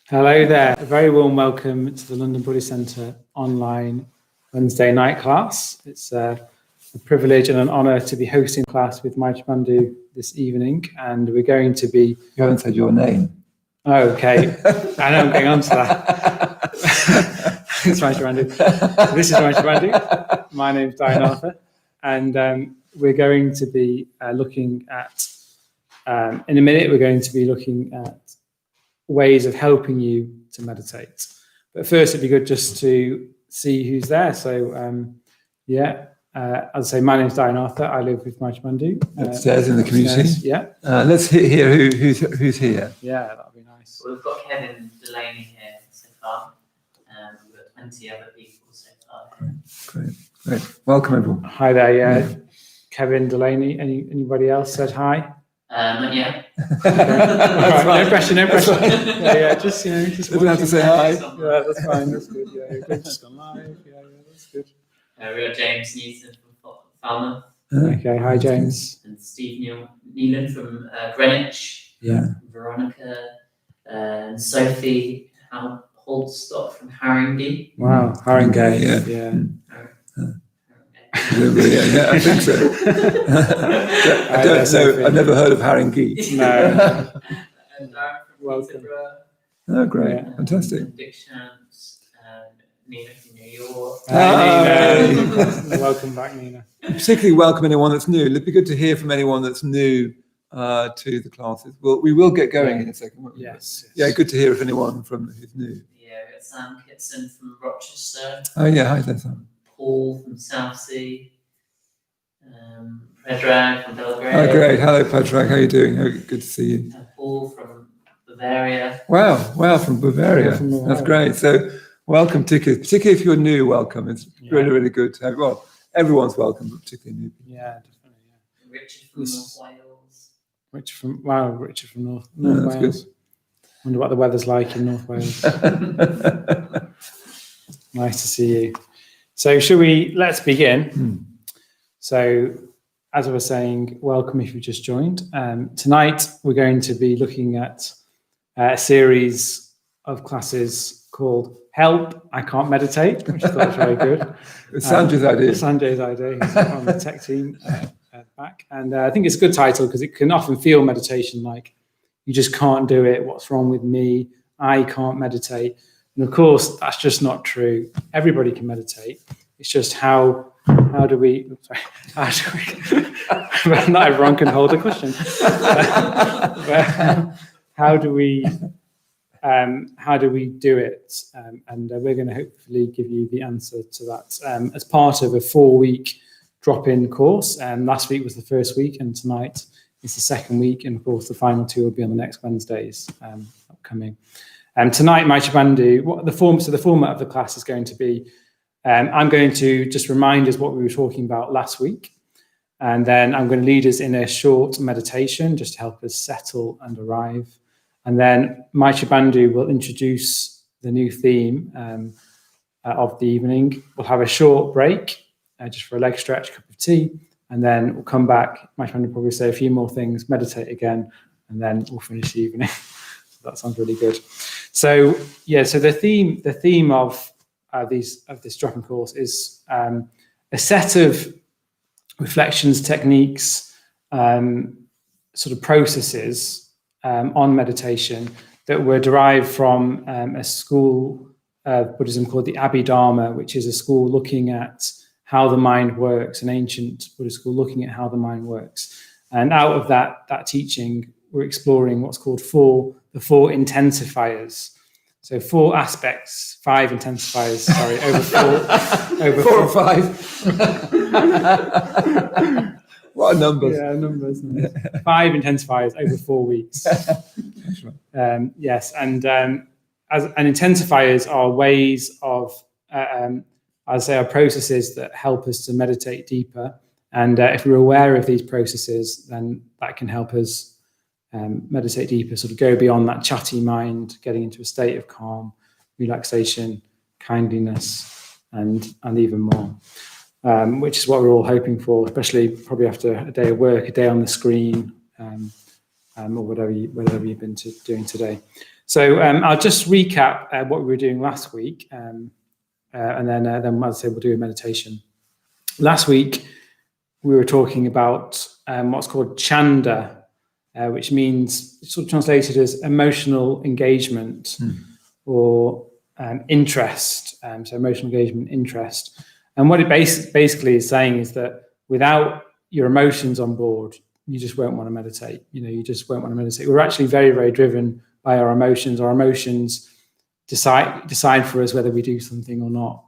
Hello there. A very warm welcome to the London Buddhist Centre online Wednesday night class. It's a privilege and an honour to be hosting class with Maitreyabandhu this evening, and we're going to be... You haven't said your name. Oh, okay. I know I'm getting on to that. It's Maitreyabandhu. This is Maitreyabandhu. My name's Dayanatha, and we're going to be looking at, in a minute, we're going to be looking at ways of helping you to meditate. But first, it'd be good just to see who's there. So, as I say, my name's Dayanatha. I live with Maitreyabandhu. Upstairs in the community. Yeah. Let's hear who's here. Yeah, that'd be nice. Well, we've got Kevin Delaney here so far. We've got 20 other people so far here. Great. Welcome, everyone. Hi there. Yeah. Kevin Delaney. Anybody else said hi? Not yet. Right, no pressure. Yeah, just just doesn't have to say hi. Yeah, that's fine. That's good. Yeah, you've just gone live. Yeah, that's good. We got James Newton from Falmouth. Okay, hi James. And Steve Neelan from Greenwich. Yeah. Veronica and Sophie Holdstock from Haringey. Wow, Haringey. Yeah, I think so. I don't know. I've never heard of Haringey. No. And Darren from Welcome. Peterborough. Oh, great. Yeah. Fantastic. Dick Shants, Nina from New York. Nina. Welcome back, Nina. Particularly welcome anyone that's new. It'd be good to hear from anyone that's new to the classes. We will get going in a second, won't we? Yes. Yeah, good to hear if anyone who's new. Yeah, we got Sam Kitson from Rochester. Oh, yeah. Hi there, Sam. Paul from Southsea. Predrag from Belgrade. Oh, great. Hello, Patrick. How are you doing? Good to see you. And Paul from Bavaria. Wow, from Bavaria. Yeah, from Bavaria. That's great. So welcome, particularly if you're new, welcome. It's really, really good to have, well, everyone's welcome, but particularly new people. Yeah, definitely. Yeah. Richard from North Wales. Richard from North That's Wales. good. Wonder what the weather's like in North Wales. Nice to see you. So let's begin. So as I was saying, welcome if you just joined. Tonight we're going to be looking at a series of classes called Help, I Can't Meditate, which I thought was very good. It's Sanjay's idea. Sanjay's idea. He's on the tech team back. And I think it's a good title because it can often feel meditation like you just can't do it. What's wrong with me? I can't meditate. And of course, that's just not true. Everybody can meditate. It's just how do we not everyone can hold a question. How do we do it? And we're going to hopefully give you the answer to that as part of a 4-week drop-in course. Last week was the first week, and tonight is the second week. And of course, the final 2 will be on the next Wednesdays upcoming. Tonight, Maitreyabandhu, the format of the class is going to be, I'm going to just remind us what we were talking about last week. And then I'm going to lead us in a short meditation just to help us settle and arrive. And then Maitreyabandhu will introduce the new theme of the evening. We'll have a short break just for a leg stretch, cup of tea. And then we'll come back. Maitreyabandhu will probably say a few more things, meditate again, and then we'll finish the evening. That sounds really good. So the theme of this drop-in course is a set of reflections, techniques, sort of processes on meditation that were derived from a school of Buddhism called the Abhidharma, which is a school looking at how the mind works, an ancient Buddhist school looking at how the mind works. And out of that teaching, we're exploring what's called the four intensifiers. So 4 aspects, 5 intensifiers, over 4 or 5. What a number. Yeah, numbers. 5 intensifiers over 4 weeks. Yes, and intensifiers are ways of, are processes that help us to meditate deeper. And if we're aware of these processes, then that can help us meditate deeper, sort of go beyond that chatty mind, getting into a state of calm, relaxation, kindliness, and even more, which is what we're all hoping for, especially probably after a day of work, a day on the screen, or whatever you've been doing today. So I'll just recap what we were doing last week, and then as I say, we'll do a meditation. Last week, we were talking about what's called chanda, which means, sort of translated as emotional engagement or interest. So emotional engagement, interest. And what it basically is saying is that without your emotions on board, you just won't want to meditate. You just won't want to meditate. We're actually very, very driven by our emotions. Our emotions decide for us whether we do something or not.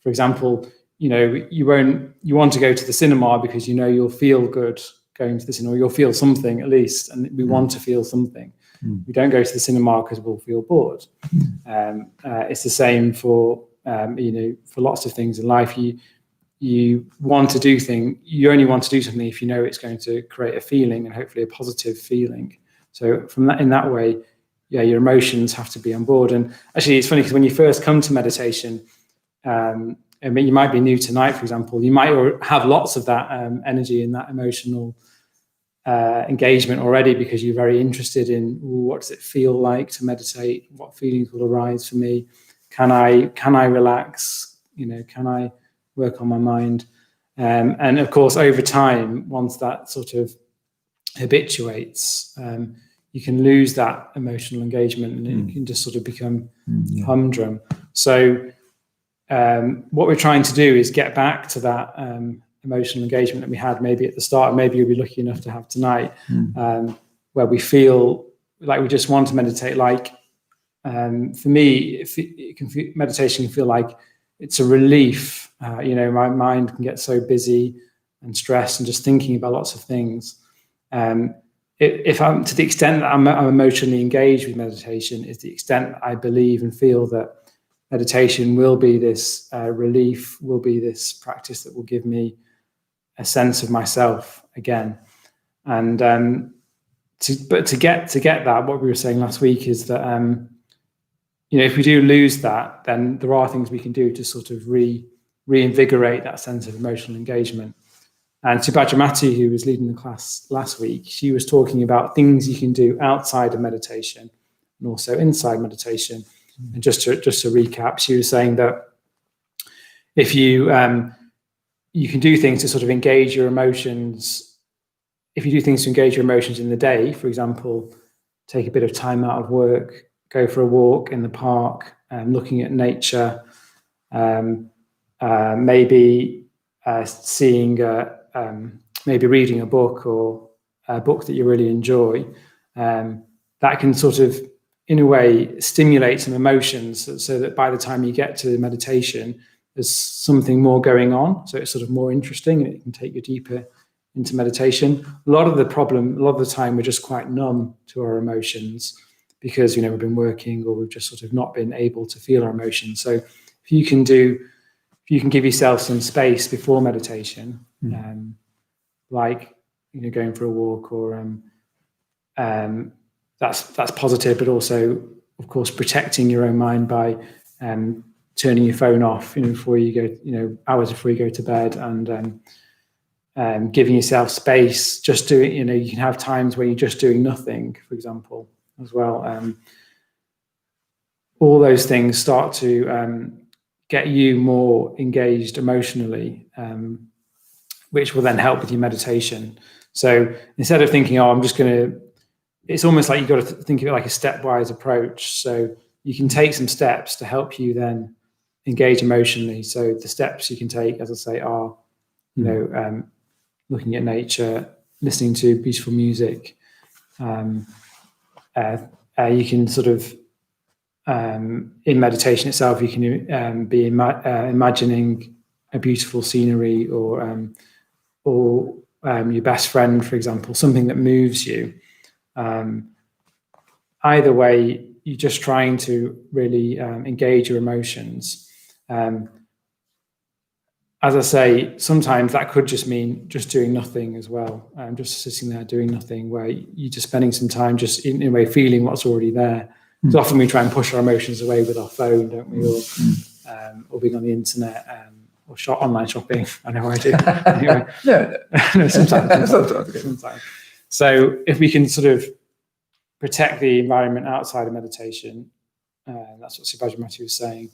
For example, you want to go to the cinema because you'll feel good going to the cinema, or you'll feel something at least, and we want to feel something. We don't go to the cinema because we'll feel bored. It's the same for lots of things in life. You want to do things. You only want to do something if you know it's going to create a feeling, and hopefully a positive feeling. So in that way, your emotions have to be on board. And actually, it's funny because when you first come to meditation, you might be new tonight, for example, you might have lots of that energy and that emotional engagement already, because you're very interested in what does it feel like to meditate? What feelings will arise for me? Can I relax? Can I work on my mind? And of course, over time, once that sort of habituates, you can lose that emotional engagement, and it can just sort of become humdrum. So what we're trying to do is get back to that emotional engagement that we had maybe at the start, and maybe you'll be lucky enough to have tonight, where we feel like we just want to meditate. Like for me, meditation can feel like it's a relief. My mind can get so busy and stressed and just thinking about lots of things. If I'm to the extent that I'm emotionally engaged with meditation, is the extent that I believe and feel that meditation will be this relief, will be this practice that will give me a sense of myself again. And to get that, what we were saying last week is that if we do lose that, then there are things we can do to sort of reinvigorate that sense of emotional engagement. And Maitreyabandhu, who was leading the class last week, she was talking about things you can do outside of meditation and also inside meditation. And just to recap, she was saying that if you can do things to sort of engage your emotions. If you do things to engage your emotions in the day, for example, take a bit of time out of work, go for a walk in the park, looking at nature, maybe maybe reading a book, or a book that you really enjoy, that can sort of, in a way, stimulate some emotions, so that by the time you get to meditation, there's something more going on. So it's sort of more interesting, and it can take you deeper into meditation. A lot of the time, we're just quite numb to our emotions because, we've been working, or we've just sort of not been able to feel our emotions. So if you can give yourself some space before meditation, like, going for a walk, or that's positive, but also, of course, protecting your own mind by turning your phone off, before you go, hours before you go to bed, and giving yourself space. Just doing, you can have times where you're just doing nothing, for example, as well. All those things start to get you more engaged emotionally, which will then help with your meditation. So instead of thinking, it's almost like you've got to think of it like a stepwise approach. So you can take some steps to help you then engage emotionally. So the steps you can take, as I say, are, looking at nature, listening to beautiful music. You can sort of, in meditation itself, you can be imagining a beautiful scenery, or your best friend, for example, something that moves you. Either way, you're just trying to really engage your emotions. As I say, sometimes that could just mean just doing nothing as well. Just sitting there doing nothing, where you're just spending some time just in a way feeling what's already there. Because often we try and push our emotions away with our phone, don't we? Or being on the internet, or online shopping. I know I do. Anyway. No, sometimes. So if we can sort of protect the environment outside of meditation, that's what Sivajamati was saying,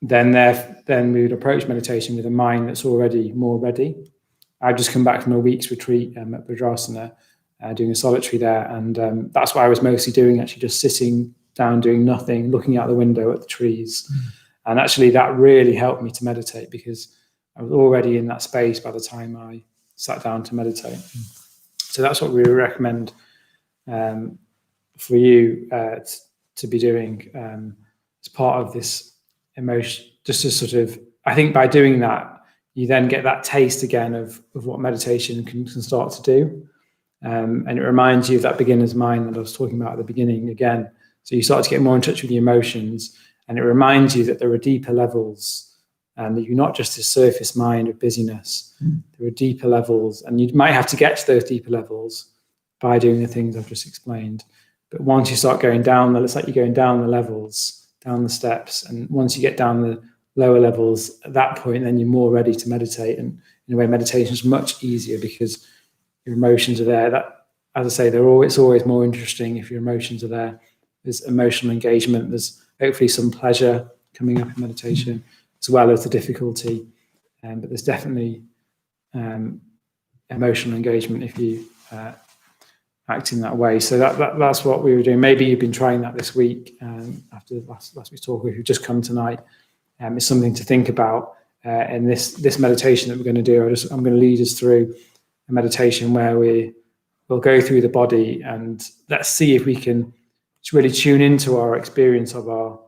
then we would approach meditation with a mind that's already more ready. I've just come back from a week's retreat at Vajrasana, doing a solitary there, and that's what I was mostly doing, actually just sitting down, doing nothing, looking out the window at the trees. And actually that really helped me to meditate, because I was already in that space by the time I sat down to meditate. So that's what we recommend for you to be doing as part of this emotion, just to sort of, I think by doing that, you then get that taste again of what meditation can start to do. And it reminds you of that beginner's mind that I was talking about at the beginning again. So you start to get more in touch with the emotions, and it reminds you that there are deeper levels, and that you're not just a surface mind of busyness. There are deeper levels, and you might have to get to those deeper levels by doing the things I've just explained. But once you start going down, it's like you're going down the levels, down the steps, and once you get down the lower levels, at that point, then you're more ready to meditate. And in a way, meditation is much easier because your emotions are there. That, as I say, it's always more interesting if your emotions are there. There's emotional engagement. There's hopefully some pleasure coming up in meditation, as well as the difficulty. But there's definitely emotional engagement if you act in that way. So that's what we were doing. Maybe you've been trying that this week after last week's talk. If you've just come tonight, it's something to think about. And this meditation that we're going to do, I'm going to lead us through a meditation where we'll go through the body, and let's see if we can really tune into our experience of our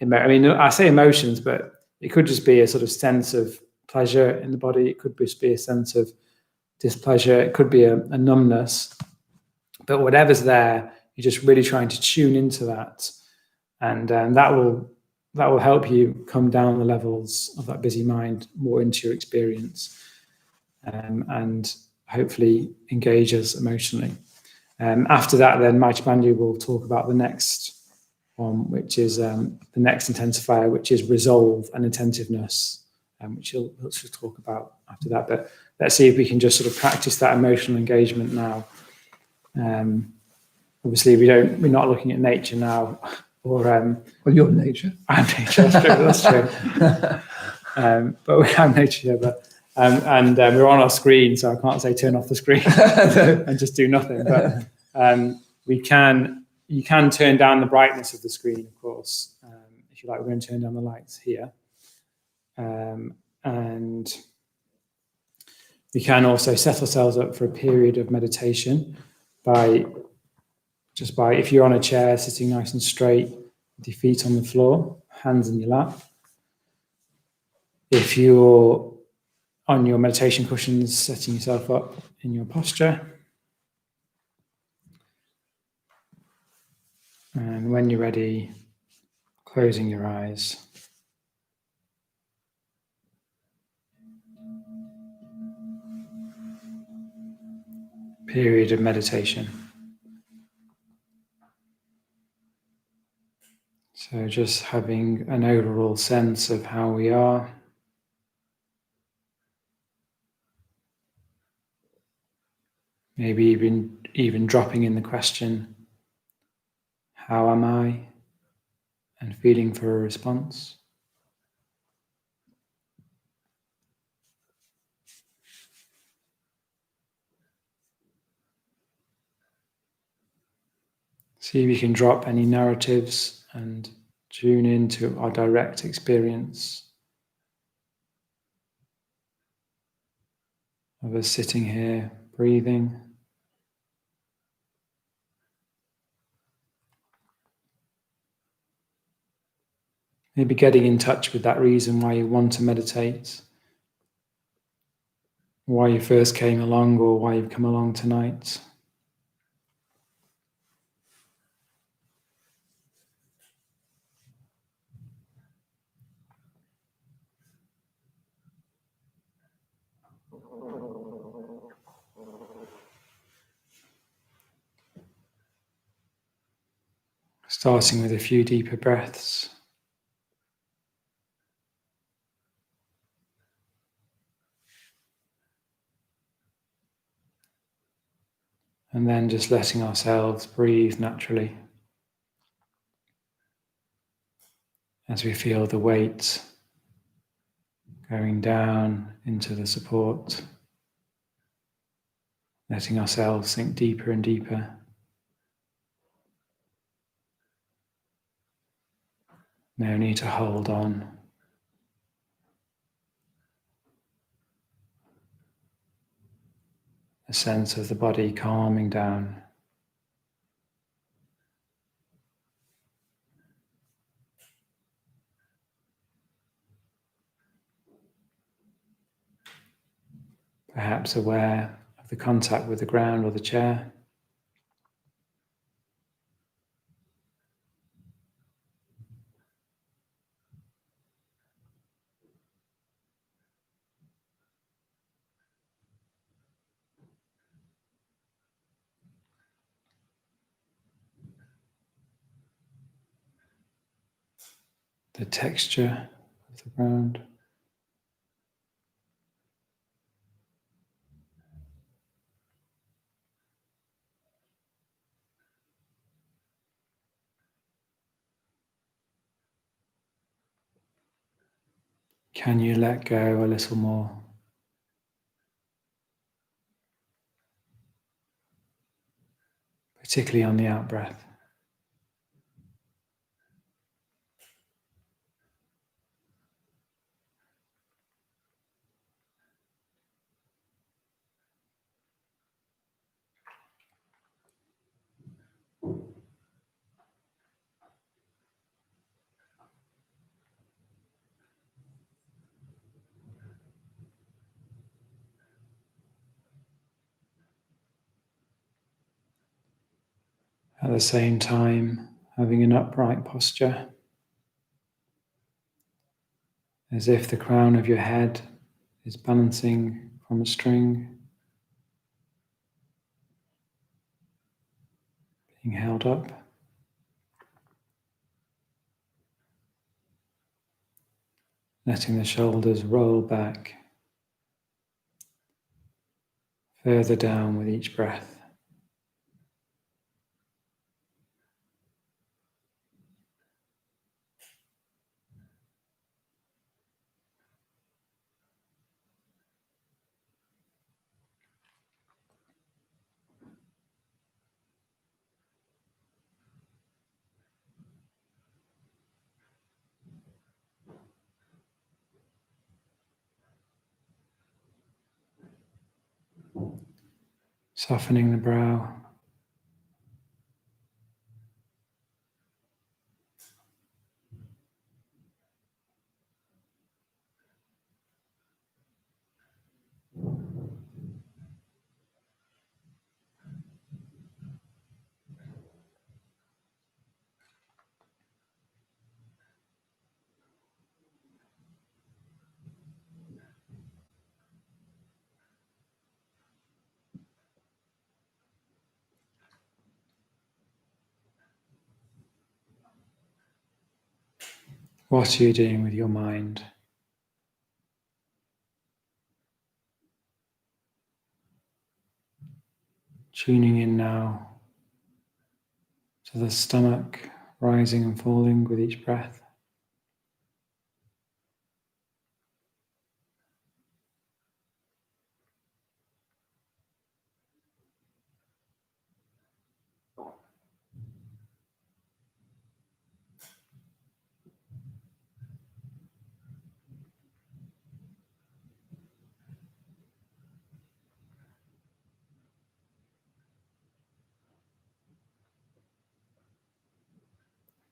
I say emotions, but it could just be a sort of sense of pleasure in the body. It could just be a sense of displeasure. It could be a numbness. But whatever's there, you're just really trying to tune into that, and that will help you come down the levels of that busy mind more into your experience, and hopefully engage us emotionally. After that, then Maitreyabandhu will talk about the next one, which is the next intensifier, which is resolve and attentiveness, which he'll talk about after that. But let's see if we can just sort of practice that emotional engagement now. Obviously, we're not looking at nature now, or well, you're nature. I'm nature. That's true. But we have nature here. But we're on our screen, so I can't say turn off the screen and just do nothing. But you can turn down the brightness of the screen, of course. If you like, we're going to turn down the lights here, and we can also set ourselves up for a period of meditation by if you're on a chair, sitting nice and straight, with your feet on the floor, hands in your lap. If you're on your meditation cushions, setting yourself up in your posture. And when you're ready, closing your eyes. Period of meditation. So just having an overall sense of how we are. Maybe even dropping in the question, how am I? And feeling for a response. See if you can drop any narratives and tune into our direct experience of us sitting here, breathing. Maybe getting in touch with that reason why you want to meditate, why you first came along, or why you've come along tonight. Starting with a few deeper breaths. And then just letting ourselves breathe naturally as we feel the weight going down into the support, letting ourselves sink deeper and deeper. No need to hold on. A sense of the body calming down. Perhaps aware of the contact with the ground or the chair. The texture of the ground. Can you let go a little more? Particularly on the out-breath. At the same time, having an upright posture, as if the crown of your head is balancing from a string, being held up. Letting the shoulders roll back further down with each breath. Softening the brow. What are you doing with your mind? Tuning in now to the stomach rising and falling with each breath.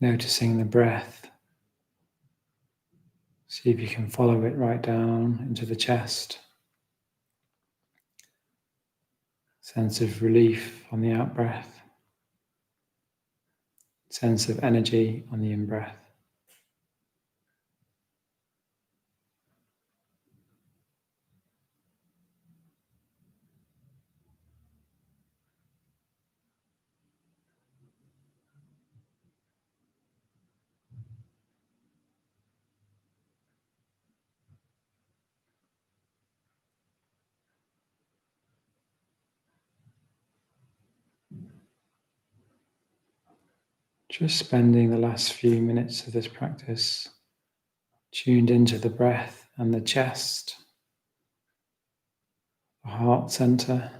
Noticing the breath. See if you can follow it right down into the chest. Sense of relief on the out-breath. Sense of energy on the in-breath. Just spending the last few minutes of this practice tuned into the breath and the chest, the heart center,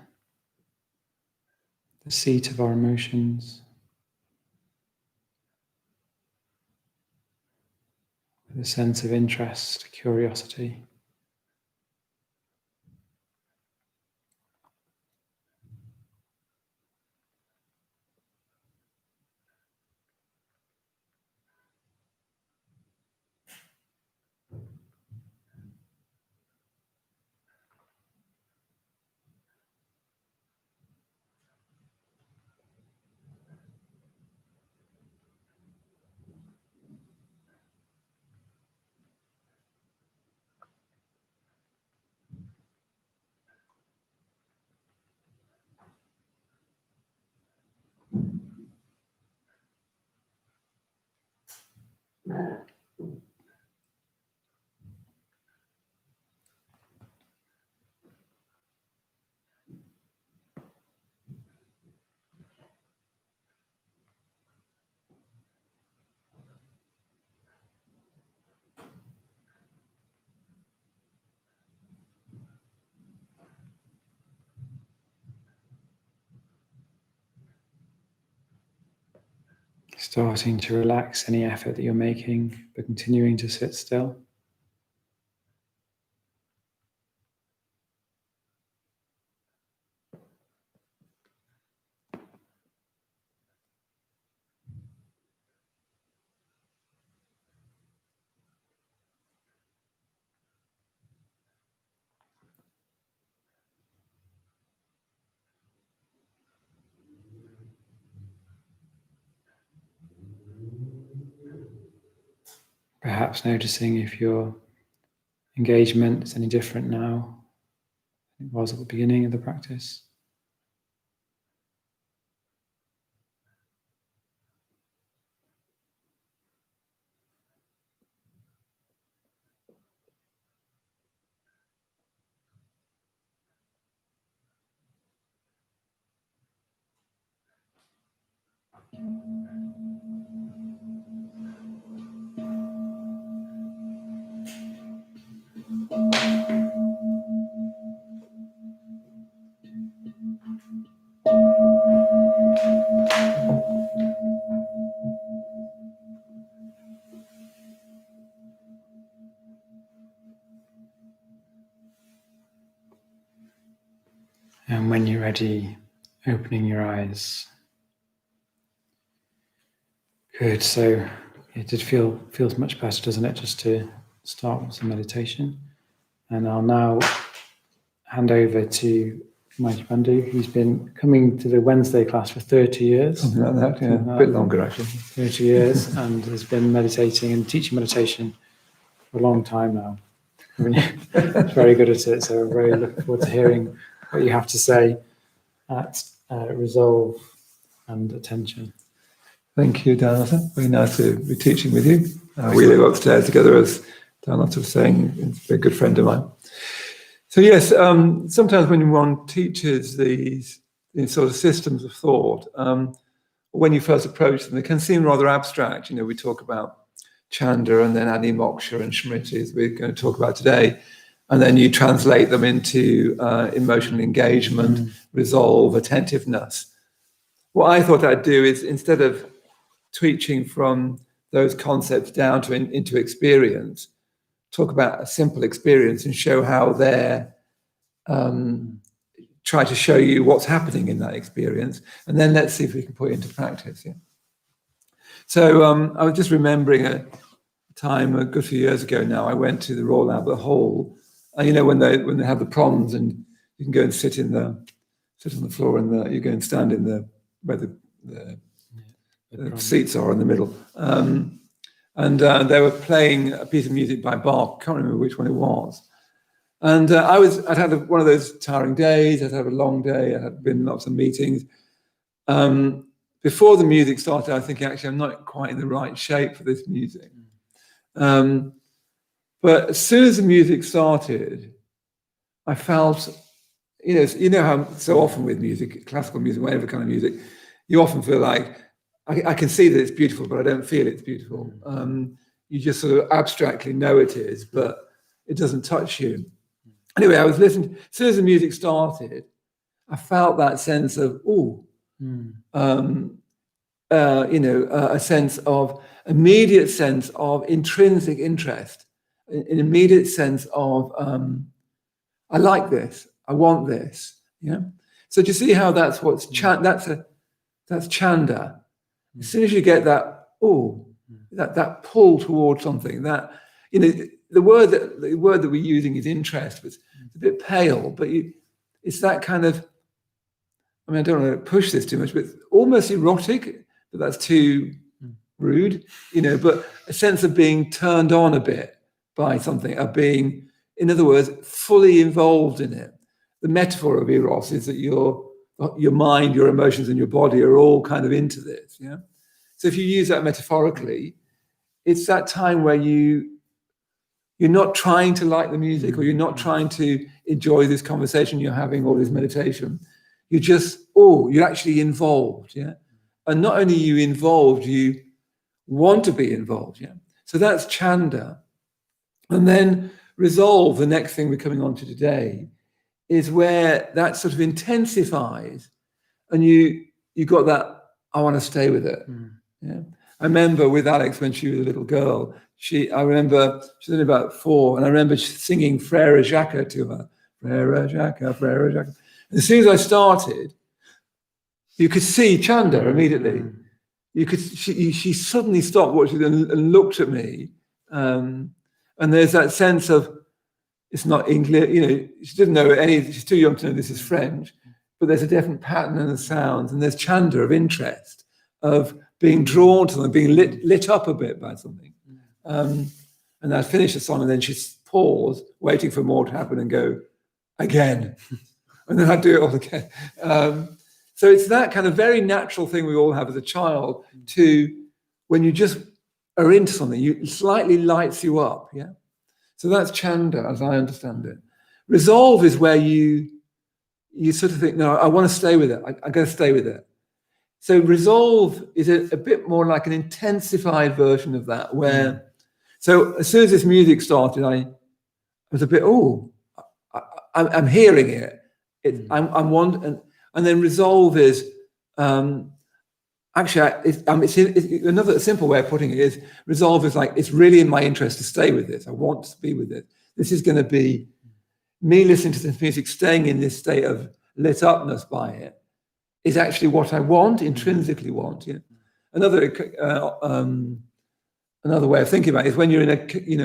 the seat of our emotions, with a sense of interest, curiosity. Starting to relax any effort that you're making, but continuing to sit still. Perhaps noticing if your engagement is any different now than it was at the beginning of the practice. And when you're ready, opening your eyes. Good, so it feels much better, doesn't it, just to start with some meditation. And I'll now hand over to Maitreyabandhu, who's been coming to the Wednesday class for 30 years. Something like that, yeah. A bit longer, actually. 30 years, and has been meditating and teaching meditation for a long time now. He's very good at it, so we're very looking forward to hearing what you have to say at Resolve and Attention. Thank you, Dayanatha. Very nice to be teaching with you. We live upstairs together, as Dayanatha was saying. He's a good friend of mine. So yes, sometimes when one teaches these sort of systems of thought, when you first approach them, they can seem rather abstract. You know, we talk about Chanda and then Adi Moksha and Smriti, as we're going to talk about today, and then you translate them into emotional engagement, resolve, attentiveness. What I thought I'd do is, instead of teaching from those concepts down to into experience, talk about a simple experience and show how they're try to show you what's happening in that experience, and then let's see if we can put it into practice. Yeah. So I was just remembering a time a good few years ago now. I went to the Royal Albert Hall, and you know when they have the proms and you can go and sit on the floor, and you go and stand in where the seats are in the middle. And they were playing a piece of music by Bach. Can't remember which one it was. And I'd had one of those tiring days. I'd had a long day. I had been lots of meetings. Before the music started, I was thinking, actually, I'm not quite in the right shape for this music. But as soon as the music started, I felt, you know how so often with music, classical music, whatever kind of music, you often feel like, I can see that it's beautiful, but I don't feel it's beautiful. You just sort of abstractly know it is, but it doesn't touch you. Anyway, I was listening. As soon as the music started, I felt that sense of, a sense of immediate sense of intrinsic interest, an immediate sense of, I like this, I want this. Yeah. So do you see how that's what's that's chanda? As soon as you get that, that pull towards something, that the word that we're using is interest, but it's a bit pale, but it's that kind of. I mean, I don't want to push this too much, but it's almost erotic. But that's too rude, But a sense of being turned on a bit by something, of being, in other words, fully involved in it. The metaphor of eros is that your mind, your emotions, and your body are all kind of into this. Yeah. So if you use that metaphorically, it's that time where you're not trying to like the music, or you're not trying to enjoy this conversation you're having or this meditation. You're just, you're actually involved. Yeah. And not only are you involved, you want to be involved. Yeah. So that's chanda. And then resolve, the next thing we're coming on to today, is where that sort of intensifies, and you got that, I want to stay with it. Yeah. I remember with Alex when she was a little girl, I remember she was only about 4, and I remember singing Frère Jacques to her. Frère Jacques, Frère Jacques. And as soon as I started, you could see chanda immediately. You could. She suddenly stopped what she did and looked at me, and there's that sense of, it's not English. She didn't know any. She's too young to know this is French, but there's a different pattern in the sounds, and there's chanda of interest, of being drawn to them, being lit up a bit by something. And I'd finish the song, and then she'd pause, waiting for more to happen, and go again, and then I'd do it all again. So it's that kind of very natural thing we all have as a child, to, when you just are into something, it slightly lights you up. Yeah. So that's chanda, as I understand it. Resolve is where you sort of think, no, I want to stay with it. I'm going to stay with it. So resolve is a bit more like an intensified version of that, where, so as soon as this music started, I was a bit, I'm hearing it. And then resolve is, actually, it's another simple way of putting it is, resolve is like, it's really in my interest to stay with this. I want to be with it. This is going to be me listening to this music, staying in this state of lit upness by it, is actually what I want, intrinsically want. Yeah. Another way of thinking about it is when you're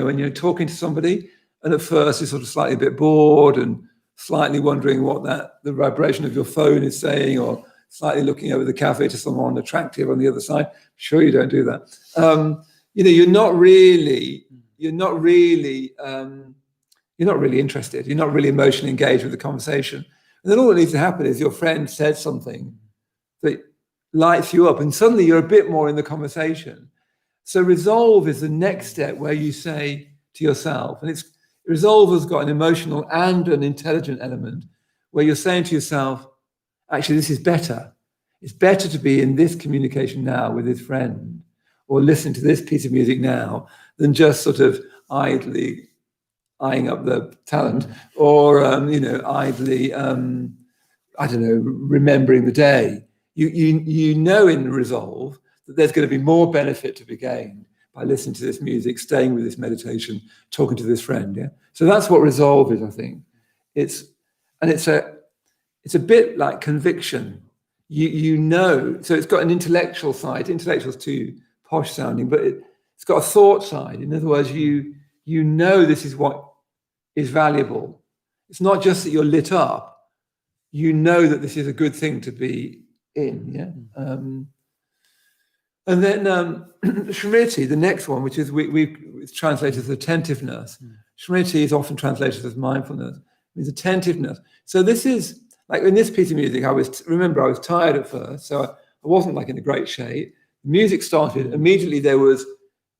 when you're talking to somebody, and at first you're sort of slightly a bit bored and slightly wondering what the vibration of your phone is saying, or slightly looking over the cafe to someone attractive on the other side. Sure, you don't do that. You're not really interested. You're not really emotionally engaged with the conversation. And then all that needs to happen is your friend says something that lights you up, and suddenly you're a bit more in the conversation. So resolve is the next step, where you say to yourself, and resolve has got an emotional and an intelligent element, where you're saying to yourself, actually, this is better. It's better to be in this communication now with this friend, or listen to this piece of music now, than just sort of idly eyeing up the talent, or idly, remembering the day. You know in resolve that there's going to be more benefit to be gained by listening to this music, staying with this meditation, talking to this friend. Yeah. So that's what resolve is, I think. It's a bit like conviction. So it's got an intellectual side. Intellectual is too posh sounding, but it's got a thought side. In other words, you know this is what is valuable. It's not just that you're lit up. You know that this is a good thing to be in. Yeah. And then Smriti, the next one, which is it's translated as attentiveness. Smriti is often translated as mindfulness. It means attentiveness. So this is like in this piece of music. I was tired at first, so I wasn't like in a great shape. The music started immediately. There was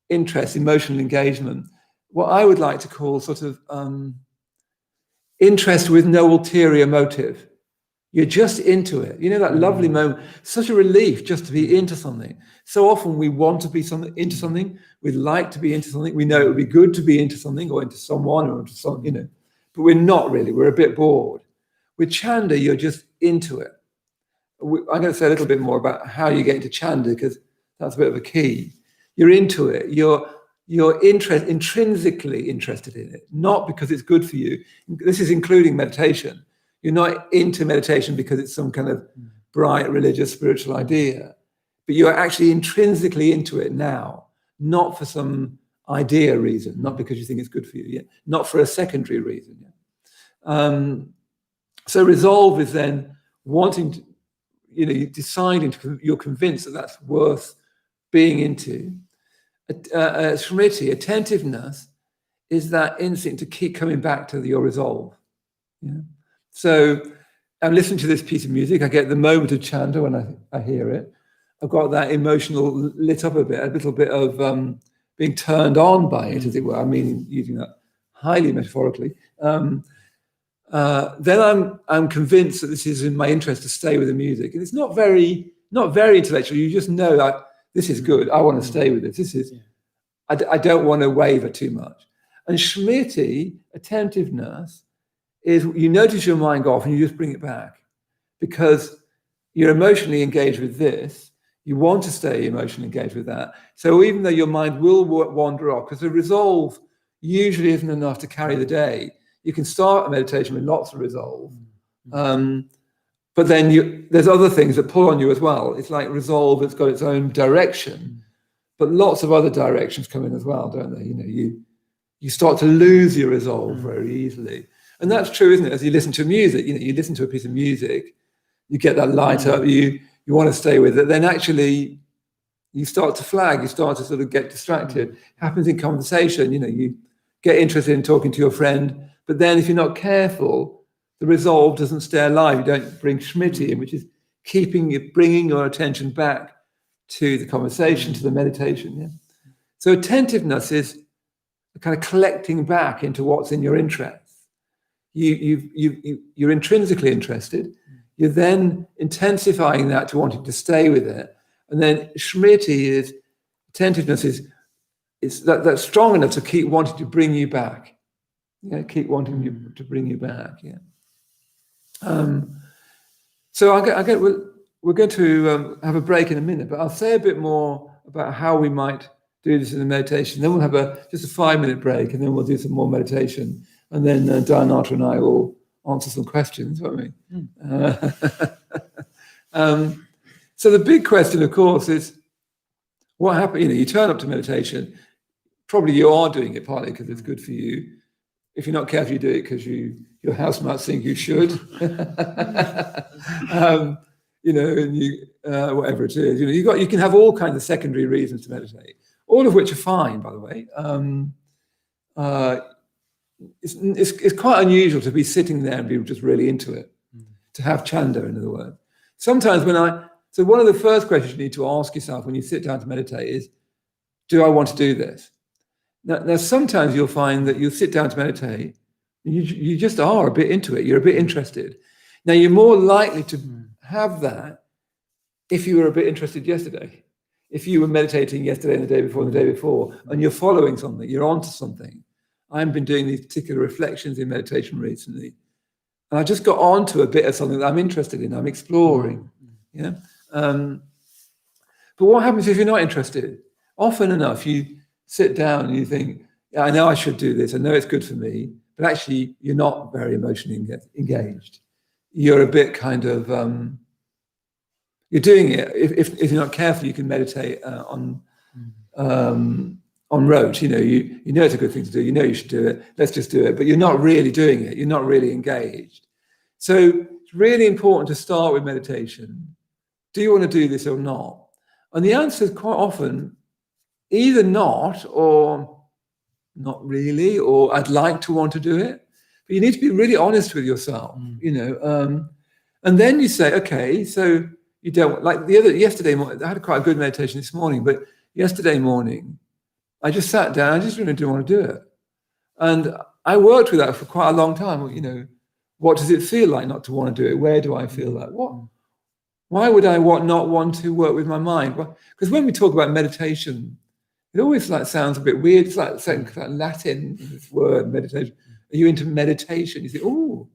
interest, emotional engagement. What I would like to call sort of interest with no ulterior motive. You're just into it. You know, that lovely moment, such a relief just to be into something. So often we want to be into something. We'd like to be into something. We know it would be good to be into something or into someone or into something, you know, but we're not really. We're a bit bored. With Chanda, you're just into it. I'm going to say a little bit more about how you get into Chanda, because that's a bit of a key. You're into it. You're intrinsically interested in it, not because it's good for you. This is including meditation. You're not into meditation because it's some kind of bright religious spiritual idea, but you're actually intrinsically into it now, not for some idea reason, not because you think it's good for you, not for a secondary reason. So resolve is then wanting to, you're deciding you're convinced that that's worth being into. Smriti, attentiveness, is that instinct to keep coming back to your resolve. So I'm listening to this piece of music. I get the moment of Chanda when I hear it. I've got that emotional lit up a little bit of being turned on by it, as it were. I mean, using that highly metaphorically. Then I'm convinced that this is in my interest to stay with the music. And it's not very intellectual. You just know that this is good. I want to stay with this. I don't want to waver too much. And Smriti, attentiveness, is you notice your mind go off and you just bring it back because you're emotionally engaged with this. You want to stay emotionally engaged with that. So even though your mind will wander off, because the resolve usually isn't enough to carry the day. You can start a meditation with lots of resolve, but then there's other things that pull on you as well. It's like resolve, it's got its own direction, but lots of other directions come in as well, don't they? You start to lose your resolve very easily. And that's true, isn't it? As you listen to music, you listen to a piece of music, you get that light up, you want to stay with it, then actually you start to flag, you start to sort of get distracted. It happens in conversation, you get interested in talking to your friend, but then if you're not careful, the resolve doesn't stay alive. You don't bring Smriti in, which is bringing your attention back to the conversation, to the meditation. So attentiveness is a kind of collecting back into what's in your interest. You're intrinsically interested. You're then intensifying that to wanting to stay with it. And then Smriti attentiveness is that's strong enough to keep wanting to bring you back. Keep wanting to bring you back. So we're going to have a break in a minute, but I'll say a bit more about how we might do this in the meditation. Then we'll have just a 5-minute break, and then we'll do some more meditation. And then Dayanatha and I will answer some questions, won't we? So the big question, of course, is what happens? You turn up to meditation. Probably you are doing it partly because it's good for you. If you're not careful, you do it because your house might think you should. Whatever it is. You can have all kinds of secondary reasons to meditate, all of which are fine, by the way. It's quite unusual to be sitting there and be just really into it, to have Chanda, in other words. Sometimes so one of the first questions you need to ask yourself when you sit down to meditate is, do I want to do this? Now sometimes you'll find that you'll sit down to meditate, and you just are a bit into it, you're a bit interested. Now you're more likely to have that if you were a bit interested yesterday. If you were meditating yesterday and the day before and the day before, and you're following something, you're onto something. I've been doing these particular reflections in meditation recently, and I just got onto a bit of something that I'm interested in, I'm exploring. But what happens if you're not interested? Often enough, you sit down and you think, yeah, I know I should do this, I know it's good for me, but actually you're not very emotionally engaged. You're a bit kind of, you're doing it. If you're not careful, you can meditate on rote. You know it's a good thing to do, you know you should do it, let's just do it, but you're not really doing it, you're not really engaged. So it's really important to start with meditation. Do you want to do this or not? And the answer is quite often either not, or not really, or I'd like to want to do it. But you need to be really honest with yourself, and then you say, okay, so you don't, like yesterday morning, I had quite a good meditation this morning, but yesterday morning, I just sat down, I just really didn't want to do it. And I worked with that for quite a long time, What does it feel like not to want to do it? Where do I feel that? Why would I not want to work with my mind? Because when we talk about meditation, it always sounds a bit weird. It's like saying Latin, this word, meditation. Are you into meditation? You think, oh,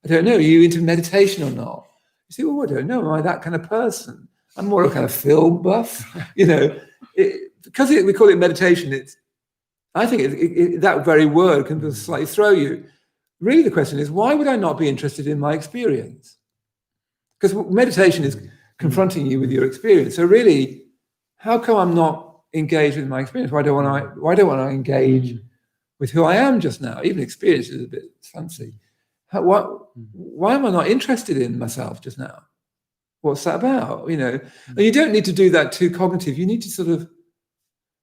I don't know. Are you into meditation or not? You say, oh, I don't know. Am I that kind of person? I'm more a kind of film buff. Because we call it meditation, I think that very word can just slightly throw you. Really, the question is, why would I not be interested in my experience? Because meditation is confronting you with your experience. So really, how come I'm not engaged with my experience? Why don't I engage with who I am just now? Even experience is a bit fancy. Why am I not interested in myself just now? What's that about? And you don't need to do that too cognitive. You need to sort of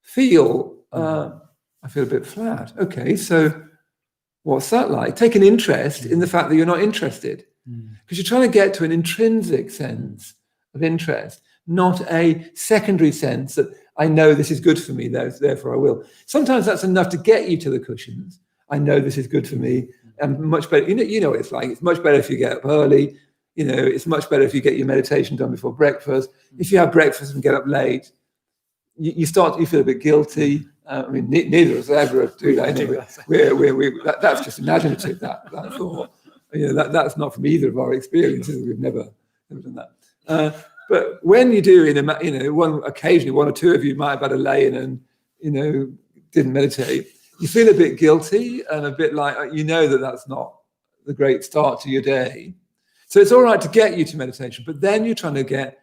feel, I feel a bit flat. Okay, so what's that like? Take an interest in the fact that you're not interested. Because you're trying to get to an intrinsic sense of interest, not a secondary sense that I know this is good for me, therefore I will. Sometimes that's enough to get you to the cushions. I know this is good for me. And much better, you know what it's like. It's much better if you get up early. It's much better if you get your meditation done before breakfast. If you have breakfast and get up late, you feel a bit guilty. Neither of us ever do that. That's just imaginative, that thought. That's not from either of our experiences. We've never done that. But when you do, occasionally one or two of you might have had a lay-in and didn't meditate, you feel a bit guilty and a bit like that's not the great start to your day. So it's all right to get you to meditation, but then you're trying to get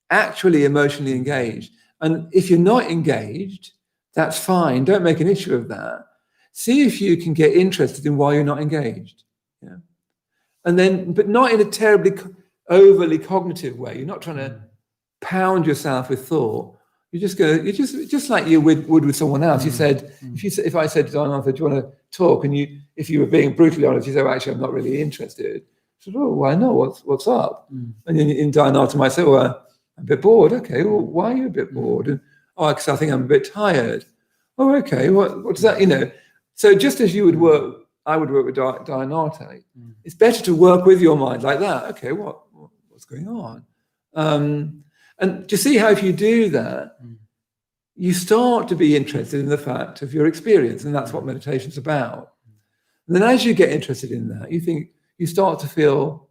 actually emotionally engaged. And if you're not engaged, that's fine. Don't make an issue of that. See if you can get interested in why you're not engaged. Yeah. And then, but not in a terribly overly cognitive way. You're not trying to pound yourself with thought. You just like you would with someone else. You said, if I said to Dayanatha, do you want to talk? And if you were being brutally honest, you say, well, actually, I'm not really interested. I said, oh, well, I know what's up. And in Dayanatha might say, well, I'm a bit bored. Okay, well, why are you a bit bored? And because I think I'm a bit tired. Oh, okay. What does that? So just as you would work, I would work with Dayanatha. It's better to work with your mind like that. Okay, what's going on? And to see how if you do that, you start to be interested in the fact of your experience, and that's what meditation's about. And then as you get interested in that, you start to feel,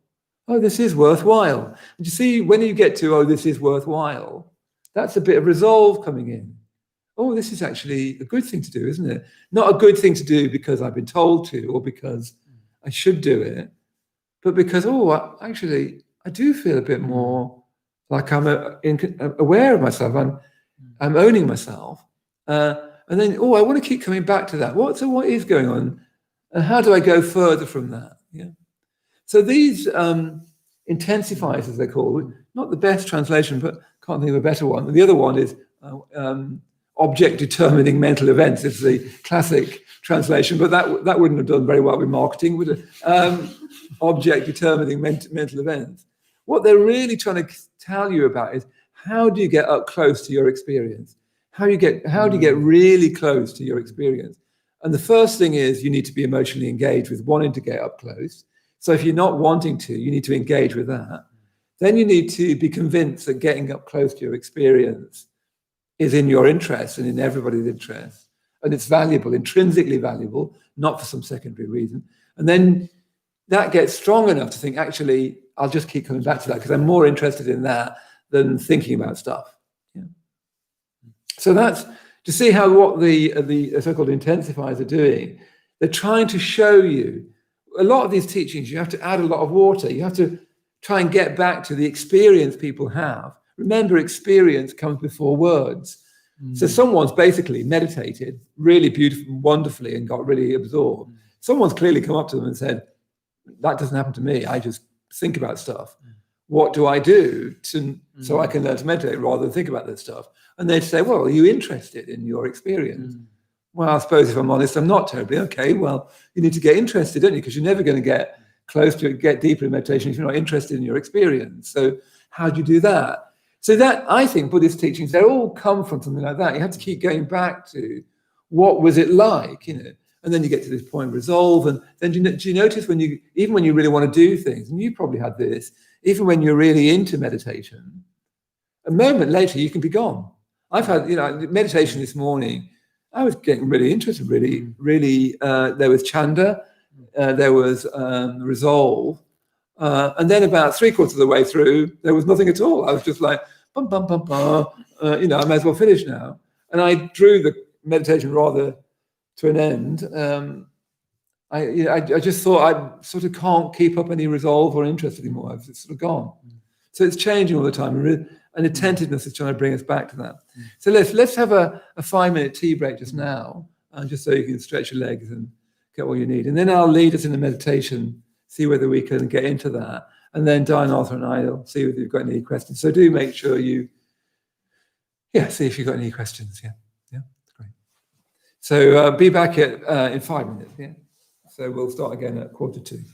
oh, this is worthwhile. And you see, when you get to, oh, this is worthwhile, that's a bit of resolve coming in. Oh, this is actually a good thing to do, isn't it? Not a good thing to do because I've been told to or because I should do it, but because, actually, I do feel a bit more like I'm aware of myself. I'm owning myself. And then, I want to keep coming back to that. What is going on? And how do I go further from that? Yeah. So these intensifiers, as they're called, not the best translation, but can't think of a better one. And the other one is object determining mental events. It's the classic translation, but that wouldn't have done very well with marketing, would it? Object determining mental events. What they're really trying to tell you about is how do you get up close to your experience? How do you get really close to your experience? And the first thing is you need to be emotionally engaged with wanting to get up close. So if you're not wanting to, you need to engage with that. Then you need to be convinced that getting up close to your experience is in your interest and in everybody's interest. And it's valuable, intrinsically valuable, not for some secondary reason. And then that gets strong enough to think, actually, I'll just keep coming back to that because I'm more interested in that than thinking about stuff. Yeah. So that's to see how what the so-called intensifiers are doing. They're trying to show you a lot of these teachings. You have to add a lot of water. You have to try and get back to the experience people have. Remember, experience comes before words. So someone's basically meditated really beautifully, wonderfully, and got really absorbed. Someone's clearly come up to them and said, that doesn't happen to me. I just think about stuff. What do I do so I can learn to meditate rather than think about this stuff? And they'd say, well, are you interested in your experience? Well, I suppose if I'm honest, I'm not terribly. Okay, well, you need to get interested, don't you? Because you're never going to get close to it, get deeper in meditation if you're not interested in your experience. So how do you do that? So that, I think, Buddhist teachings, they all come from something like that. You have to keep going back to what was it like, And then you get to this point of resolve. And then do you notice even when you really want to do things, and you probably had this, even when you're really into meditation, a moment later you can be gone. I've had, meditation this morning, I was getting really interested, really, there was chanda, there was resolve. And then about 3/4 of the way through, there was nothing at all. I was just like, bum, bum, bum, bum, I may as well finish now. And I drew the meditation rather to an end. I just thought I sort of can't keep up any resolve or interest anymore. It's sort of gone. So it's changing all the time. And attentiveness is trying to bring us back to that. So let's have a 5-minute tea break just now, just so you can stretch your legs and get what you need. And then I'll lead us in the meditation, see whether we can get into that. And then Dayanatha and I will see whether you've got any questions. So do make sure see if you've got any questions. Yeah, that's great. So be back in 5 minutes. Yeah. So we'll start again at 1:45.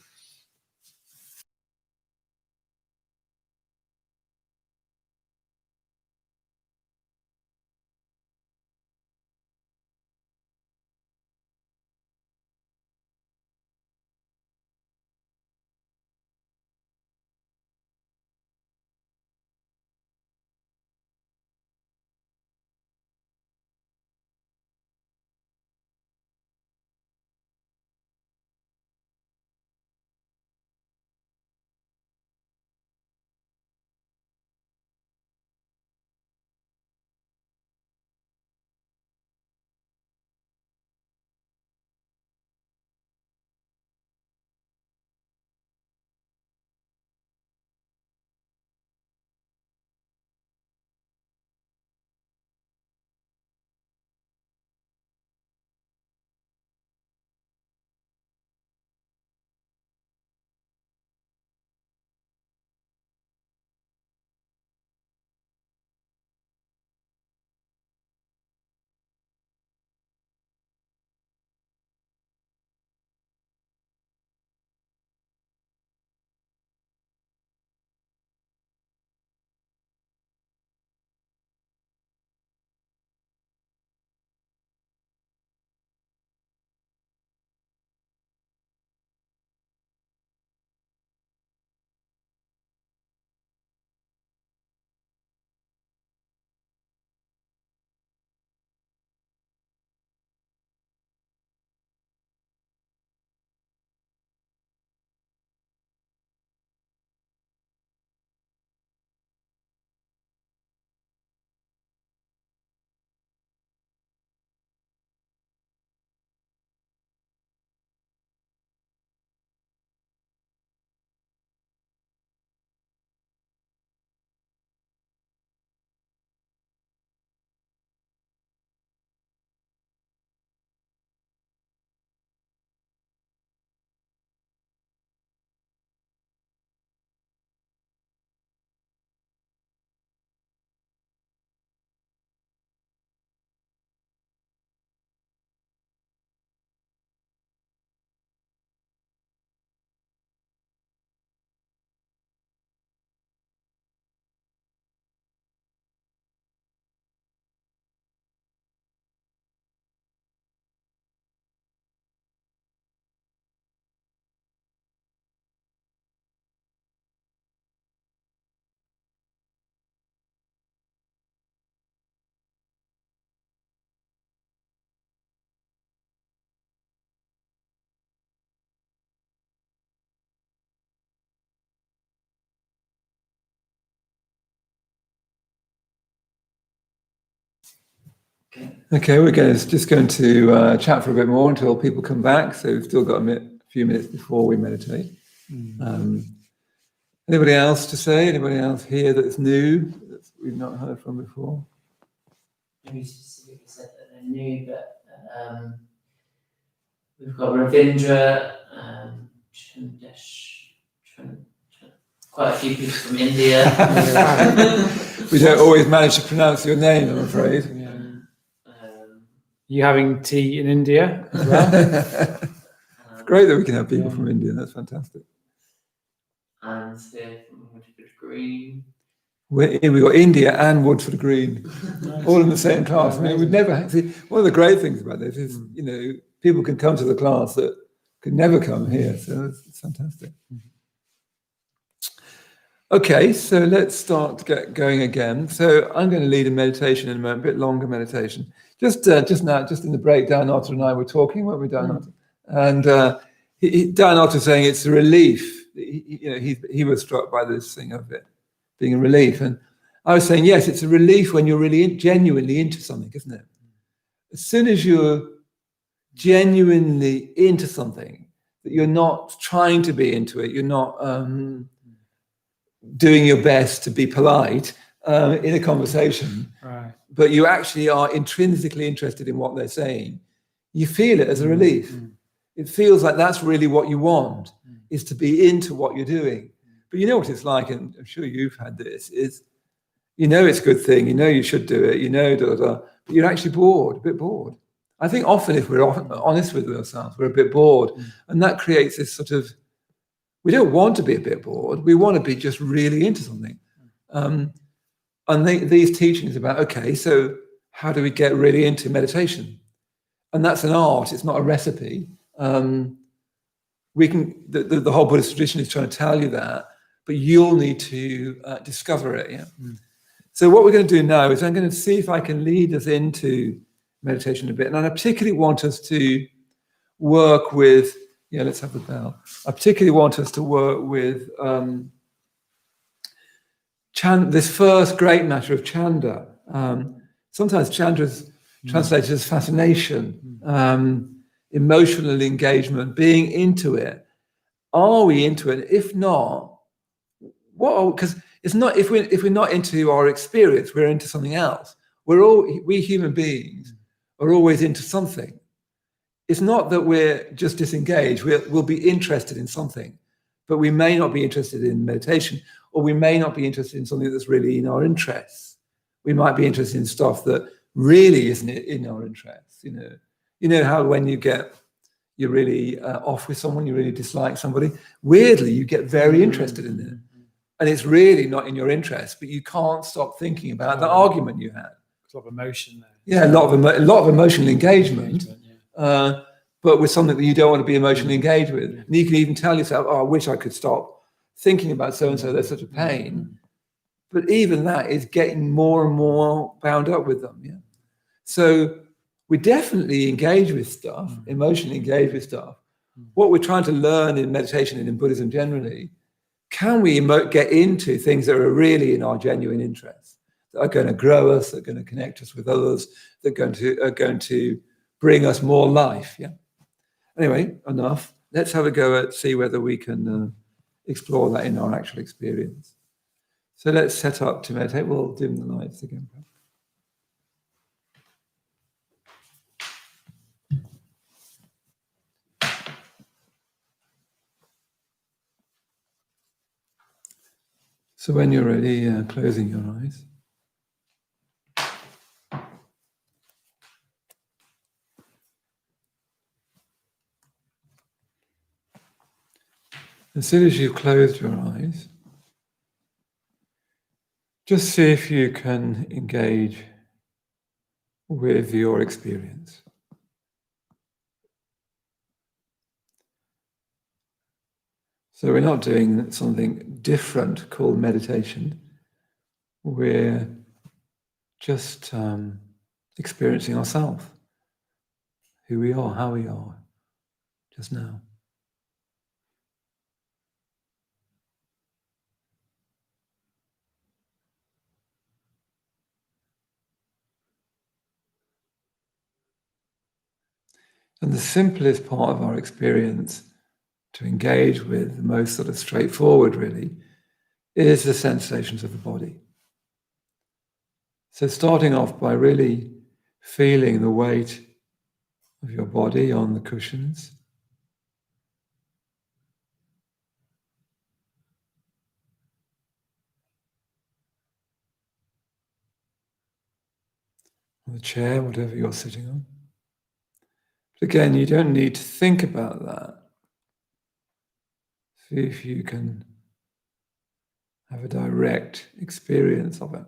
Okay, we're just going to chat for a bit more until people come back. So we've still got a few minutes before we meditate. Anybody else to say? Anybody else here that's new, that we've not heard from before? Maybe specifically said that they're new, but we've got Ravindra, quite a few people from India. We don't always manage to pronounce your name, I'm afraid. You having tea in India as well? Great that we can have people from India. That's fantastic. And here from Woodford Green. We've got India and Woodford Green, all in the same class. I mean, we'd never see. One of the great things about this is, people can come to the class that could never come here. So it's fantastic. Okay, so let's start to get going again. So I'm going to lead a meditation in a moment, a bit longer meditation. Just now, just in the break, Dayanatha and I were talking, weren't we, Dayanatha? And Dayanatha was saying it's a relief. He was struck by this thing of it being a relief. And I was saying, yes, it's a relief when you're really genuinely into something, isn't it? As soon as you're genuinely into something, that you're not trying to be into it, you're not doing your best to be polite in a conversation, Right. but you actually are intrinsically interested in what they're saying, you feel it as a relief. It feels like that's really what you want, is to be into what you're doing. But you know what it's like, and I'm sure you've had this, is it's a good thing, you should do it, but you're actually bored, a bit bored. I think often if we're honest with ourselves, we're a bit bored, and that creates this sort of, we don't want to be a bit bored, we want to be just really into something. And these teachings about, okay, so how do we get really into meditation? And that's an art, it's not a recipe. We can, the whole Buddhist tradition is trying to tell you that, but you'll need to discover it. Yeah. So what we're going to do now is I'm going to see if I can lead us into meditation a bit. And I particularly want us to work with, let's have the bell. I particularly want us to work with this first great matter of chanda. Sometimes chanda is translated as fascination, emotional engagement, being into it. Are we into it? If not, because it's not, if we're not into our experience, we're into something else. We human beings are always into something. It's not that we're just disengaged. We'll be interested in something, but we may not be interested in meditation, or we may not be interested in something that's really in our interests. We might be interested in stuff that really isn't in our interests. You know how when you're really off with someone, you really dislike somebody, weirdly you get very interested in it, and it's really not in your interest, but you can't stop thinking about the argument you had. A lot of emotion there. Yeah, a lot of emotional engagement. But with something that you don't want to be emotionally engaged with. And you can even tell yourself, I wish I could stop thinking about so-and-so, they're such a pain. But even that is getting more and more bound up with them. Yeah. So we definitely engage with stuff, emotionally engage with stuff. What we're trying to learn in meditation and in Buddhism generally, can we get into things that are really in our genuine interests, that are going to grow us, that are going to connect us with others, that are going to bring us more life. Yeah. Anyway, enough. Let's have a go at see whether we can explore that in our actual experience. So let's set up to meditate. We'll dim the lights again. So when you're ready, closing your eyes. As soon as you've closed your eyes, just see if you can engage with your experience. So we're not doing something different called meditation. We're just experiencing ourselves, who we are, how we are, just now. And the simplest part of our experience to engage with, the most sort of straightforward really, is the sensations of the body. So starting off by really feeling the weight of your body on the cushions. On the chair, whatever you're sitting on. But again, you don't need to think about that. See if you can have a direct experience of it.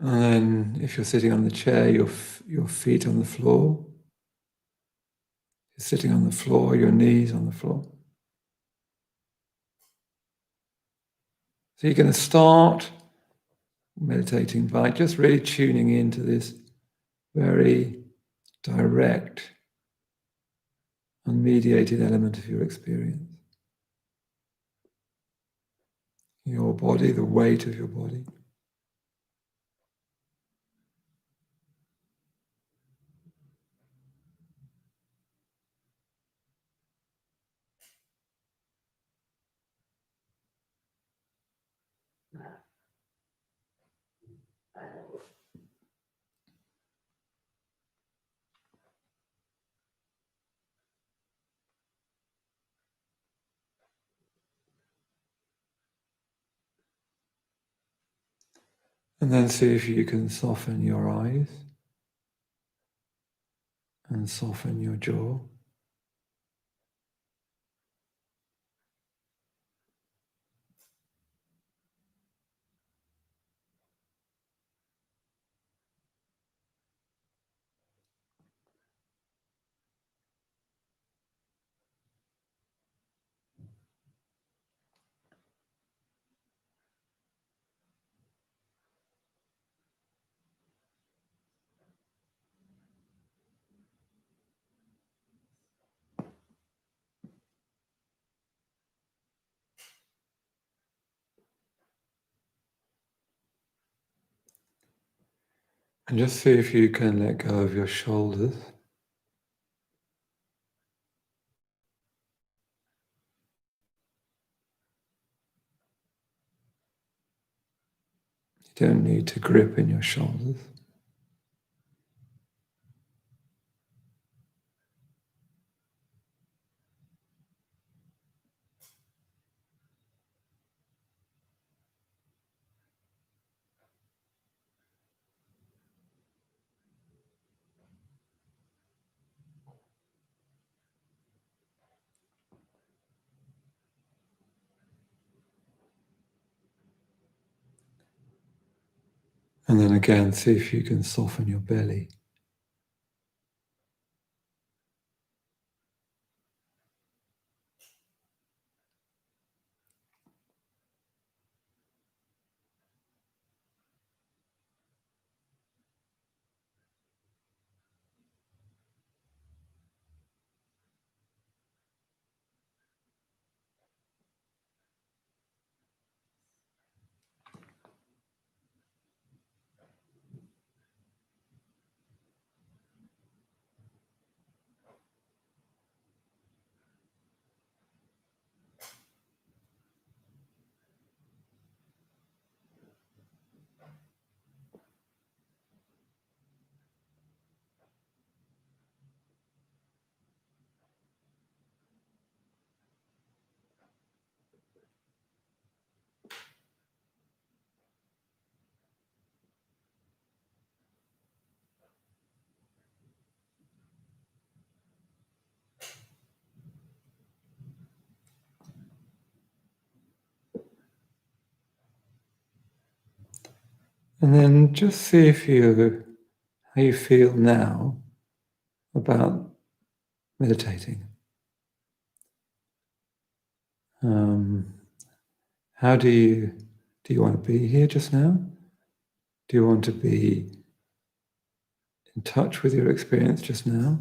And then if you're sitting on the chair, your feet on the floor. You're sitting on the floor, your knees on the floor. So you're going to start meditating by just really tuning into this very direct, unmediated element of your experience. Your body, the weight of your body. And then see if you can soften your eyes and soften your jaw. And just see if you can let go of your shoulders. You don't need to grip in your shoulders. And then again, see if you can soften your belly. And then just see how you feel now about meditating. How do you want to be here just now? Do you want to be in touch with your experience just now?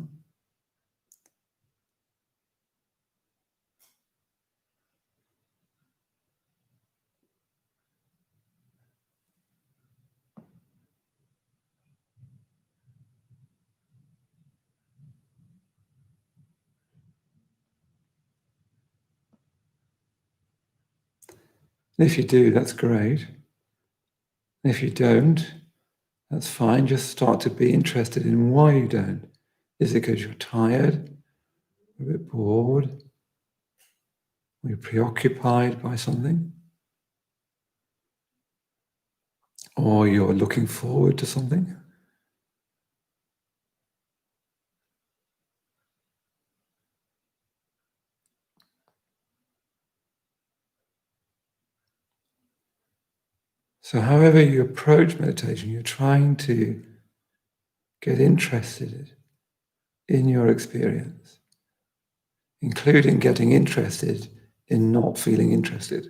And if you do, that's great. And if you don't, that's fine. Just start to be interested in why you don't. Is it because you're tired, a bit bored, or you're preoccupied by something? Or you're looking forward to something? So however you approach meditation, you're trying to get interested in your experience, including getting interested in not feeling interested.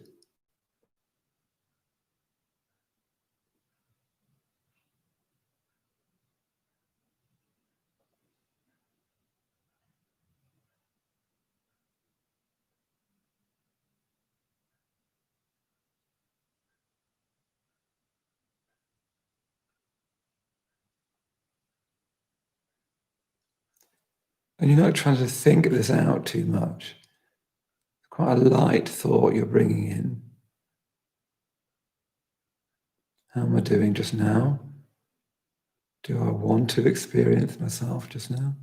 And you're not trying to think this out too much. It's quite a light thought you're bringing in. How am I doing just now? Do I want to experience myself just now?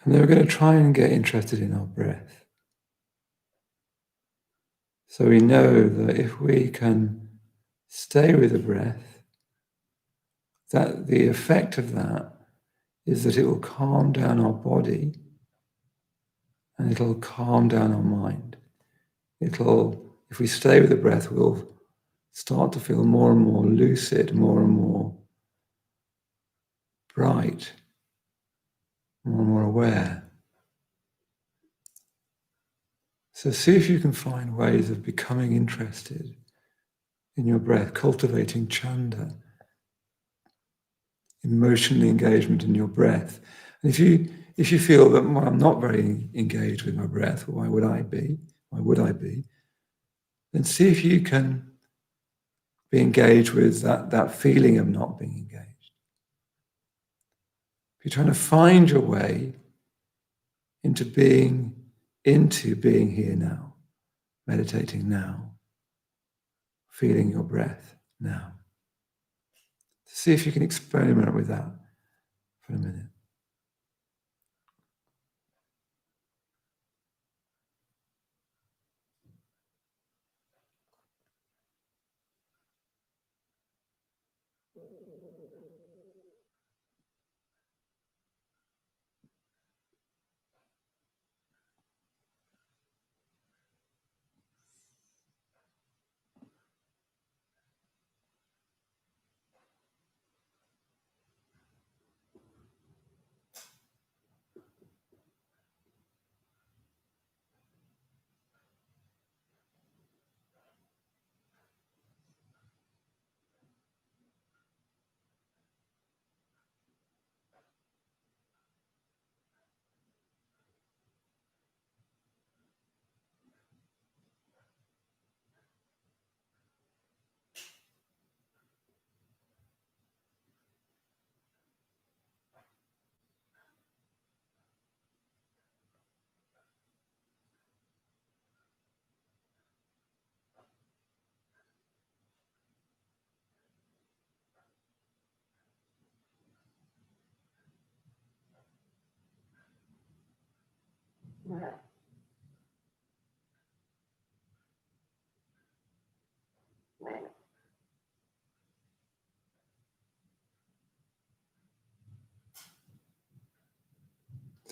And then we're going to try and get interested in our breath. So we know that if we can stay with the breath, that the effect of that is that it will calm down our body and it'll calm down our mind. If we stay with the breath, we'll start to feel more and more lucid, more and more bright, more and more aware. So see if you can find ways of becoming interested in your breath, cultivating chanda, emotional engagement in your breath. And if you feel that, well, I'm not very engaged with my breath, why would I be? Then see if you can be engaged with that feeling of not being engaged. If you're trying to find your way into being here now, meditating now, feeling your breath now. See if you can experiment with that for a minute.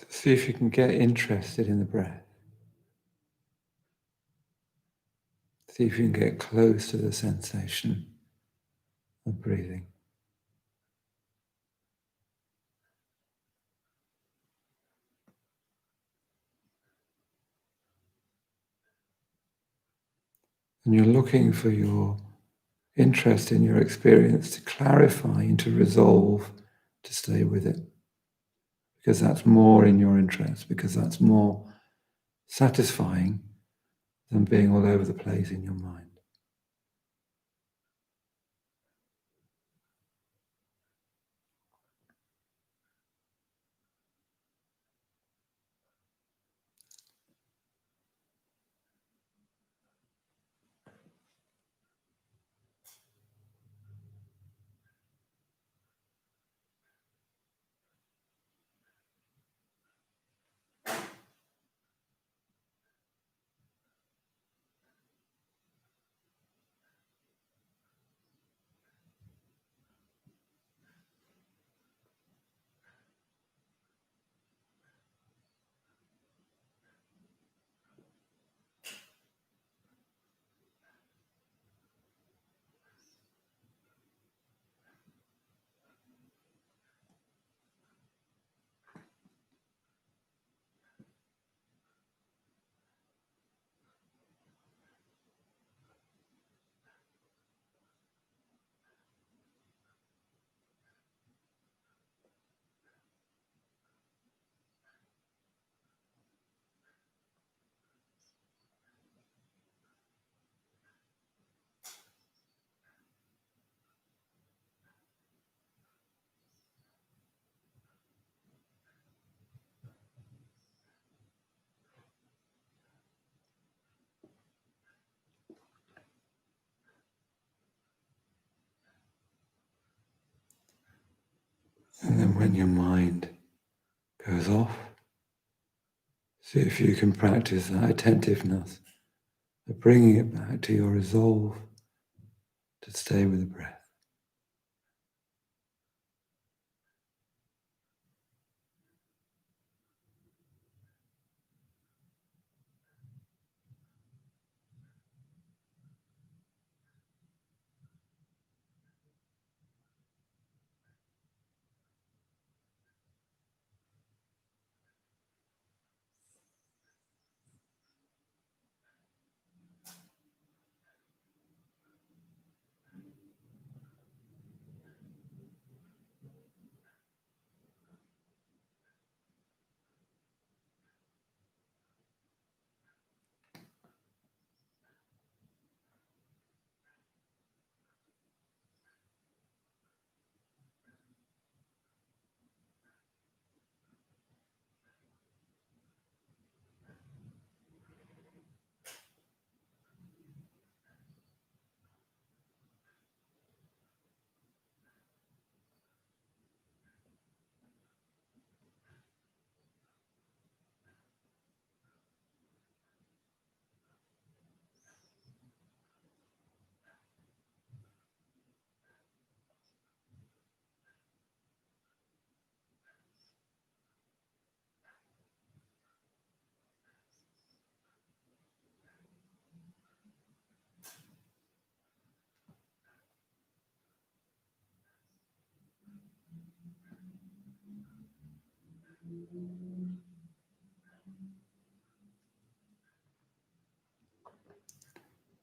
See if you can get interested in the breath. See if you can get close to the sensation of breathing. And you're looking for your interest in your experience to clarify and to resolve to stay with it. Because that's more in your interest, because that's more satisfying than being all over the place in your mind. when your mind goes off, see if you can practice that attentiveness of bringing it back to your resolve to stay with the breath.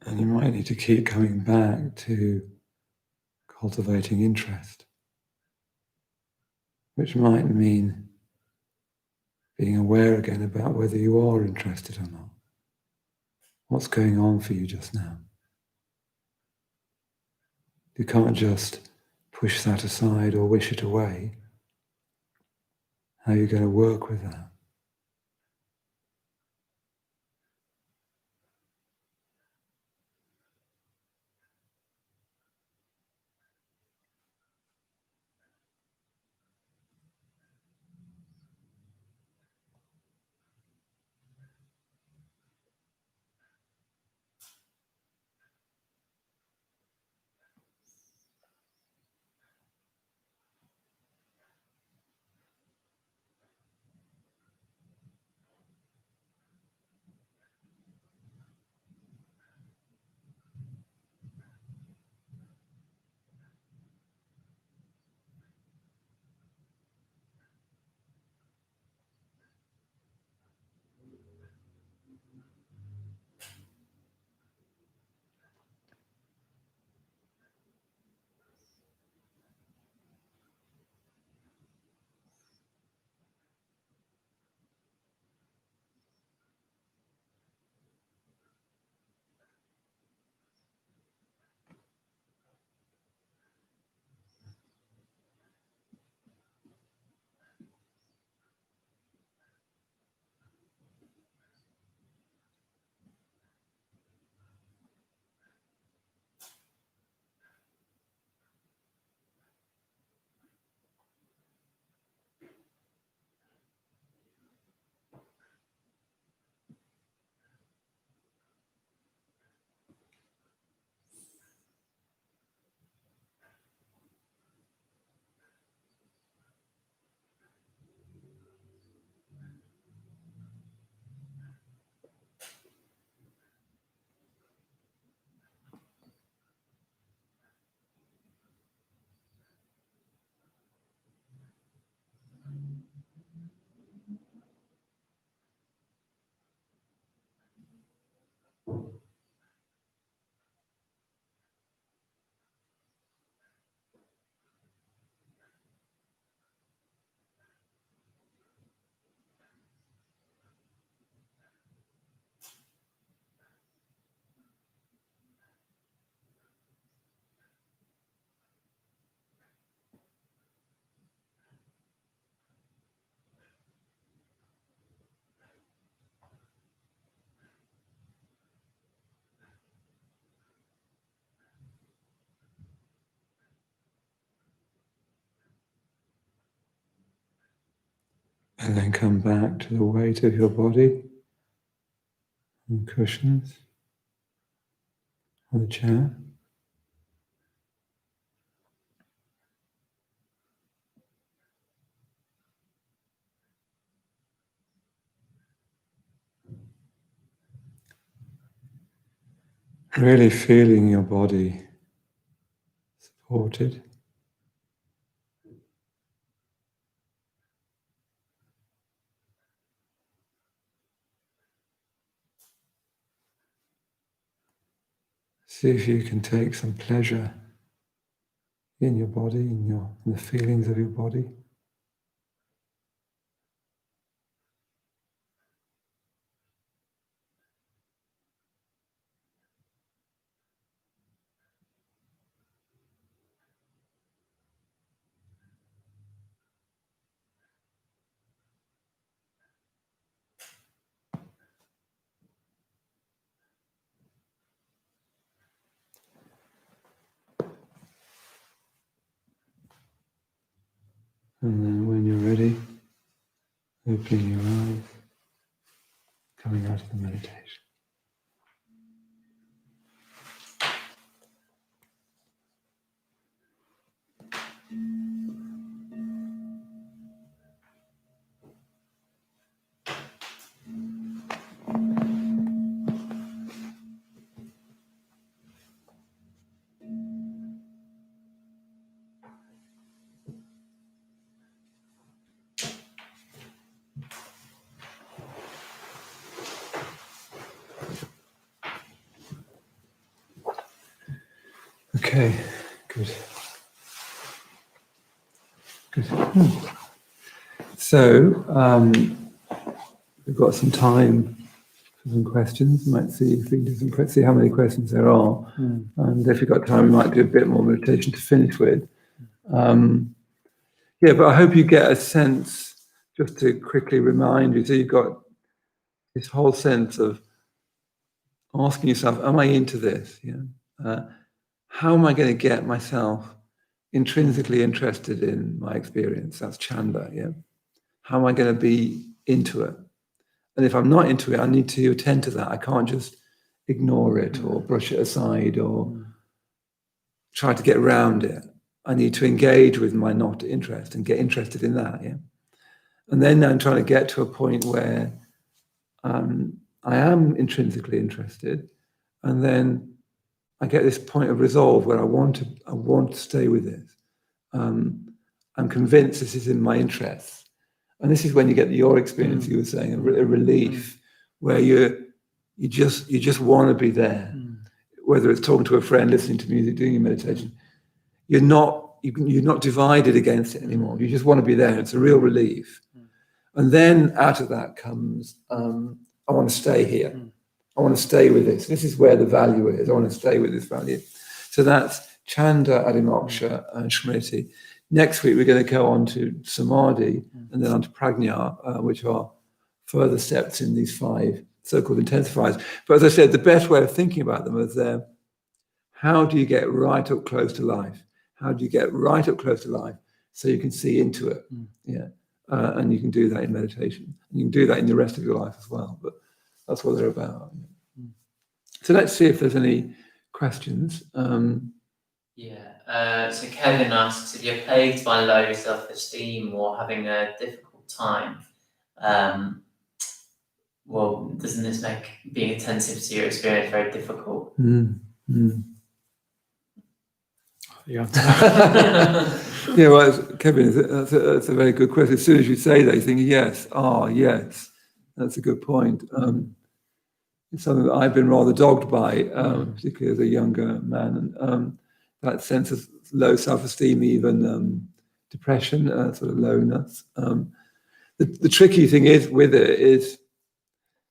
And you might need to keep coming back to cultivating interest, which might mean being aware again about whether you are interested or not. What's going on for you just now? You can't just push that aside or wish it away. How are you going to work with that? And then come back to the weight of your body on cushions, on the chair. Really feeling your body supported. See if you can take some pleasure in your body, in the feelings of your body. And then when you're ready, opening your eyes, coming out of the meditation. Okay, good. Good. So, we've got some time for some questions. We might see if we can do some, see how many questions there are. And if we've got time, we might do a bit more meditation to finish with. Yeah, but I hope you get a sense, just to quickly remind you, so you've got this whole sense of asking yourself, am I into this? How am I going to get myself intrinsically interested in my experience? That's Chanda, yeah? How am I going to be into it? And if I'm not into it, I need to attend to that. I can't just ignore it or brush it aside or try to get around it. I need to engage with my not interest and get interested in that, yeah? And then I'm trying to get to a point where I am intrinsically interested, and then I get this point of resolve where I want to stay with this. I'm convinced this is in my interests. And this is when you get your experience, you were saying, a relief, where you just want to be there. Whether it's talking to a friend, listening to music, doing your meditation, you're not divided against it anymore. You just want to be there. It's a real relief. And then out of that comes, I want to stay here. I want to stay with this. This is where the value is. I want to stay with this value. So that's Chanda, Adimoksha, and Smriti. Next week, we're going to go on to Samadhi and then on to Prajna, which are further steps in these 5 so-called intensifiers. But as I said, the best way of thinking about them is how do you get right up close to life? How do you get right up close to life so you can see into it? Yeah, and you can do that in meditation. You can do that in the rest of your life as well. But that's what they're about. So let's see if there's any questions. So Kevin asks, if you're plagued by low self-esteem or having a difficult time, well, doesn't this make being attentive to your experience very difficult? Yeah. Yeah, well, Kevin, that's a very good question. As soon as you say that, you think, yes, yes, that's a good point. It's something that I've been rather dogged by, particularly as a younger man, and that sense of low self-esteem, even depression, sort of lowness. The tricky thing is with it is,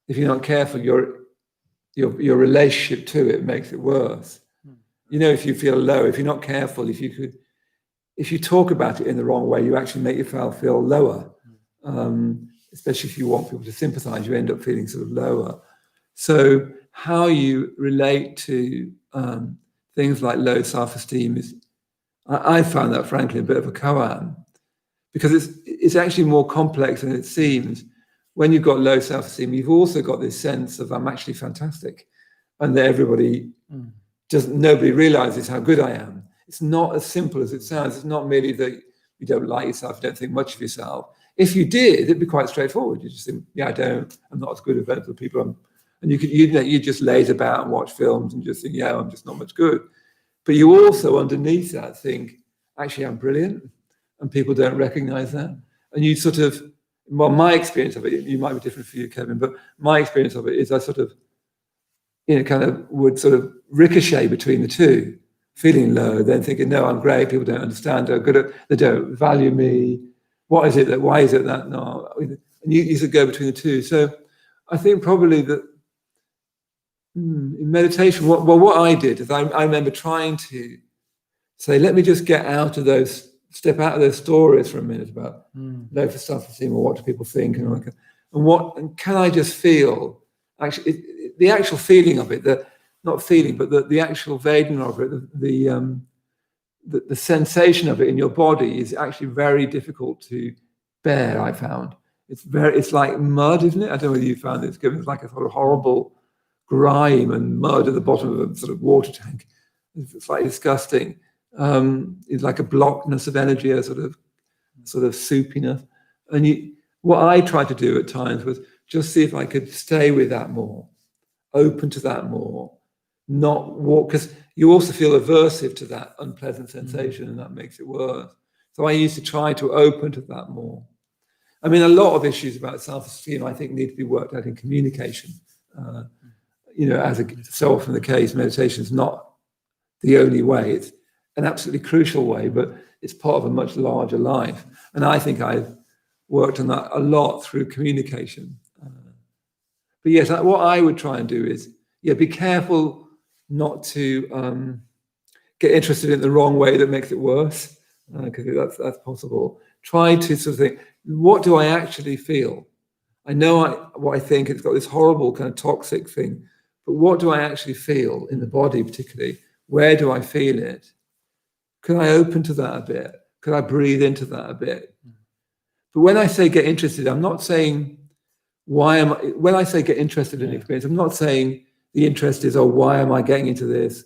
if you're not careful, your relationship to it makes it worse. If you feel low, if you're not careful, if you talk about it in the wrong way, you actually make yourself feel lower. Especially if you want people to sympathize, you end up feeling sort of lower. So how you relate to things like low self-esteem is, I found that frankly a bit of a koan, because it's actually more complex than it seems. When you've got low self-esteem, you've also got this sense of I'm actually fantastic, and that everybody nobody realizes how good I am. It's not as simple as it sounds. It's not merely that you don't like yourself, you don't think much of yourself. If you did, it'd be quite straightforward. You just think, yeah, I'm not as good as other people. And you just laze about and watch films and just think, yeah, I'm just not much good. But you also underneath that think, actually, I'm brilliant, and people don't recognize that. And you sort of, well, my experience of it, you might be different for you, Kevin, but my experience of it is I sort of, kind of would sort of ricochet between the two, feeling low, then thinking, no, I'm great, people don't understand, they don't value me. Why is it that no? And you sort of go between the two. So I think probably that in meditation, what I did is I remember trying to say, let me just step out of those stories for a minute about low self-esteem or what do people think, and can I just feel actually the actual feeling of it, the actual Vedana of it, the sensation of it in your body is actually very difficult to bear. I found it's like mud, isn't it? I don't know whether you found this, given it's like a sort of horrible grime and mud at the bottom of a sort of water tank. It's like disgusting. It's like a blockness of energy, a sort of soupiness. And what I tried to do at times was just see if I could stay with that more, open to that more, not walk, because you also feel aversive to that unpleasant sensation, and that makes it worse. So I used to try to open to that more. I mean, a lot of issues about self-esteem, I think, need to be worked out in communication. As so often the case, meditation is not the only way. It's an absolutely crucial way, but it's part of a much larger life. And I think I've worked on that a lot through communication. But yes, what I would try and do is, be careful not to get interested in the wrong way that makes it worse, because that's possible. Try to sort of think, what do I actually feel? I know what I think, it's got this horrible kind of toxic thing, but what do I actually feel in the body particularly? Where do I feel it? Could I open to that a bit? Could I breathe into that a bit? But when I say get interested, I'm not saying when I say get interested in experience, I'm not saying the interest is, why am I getting into this?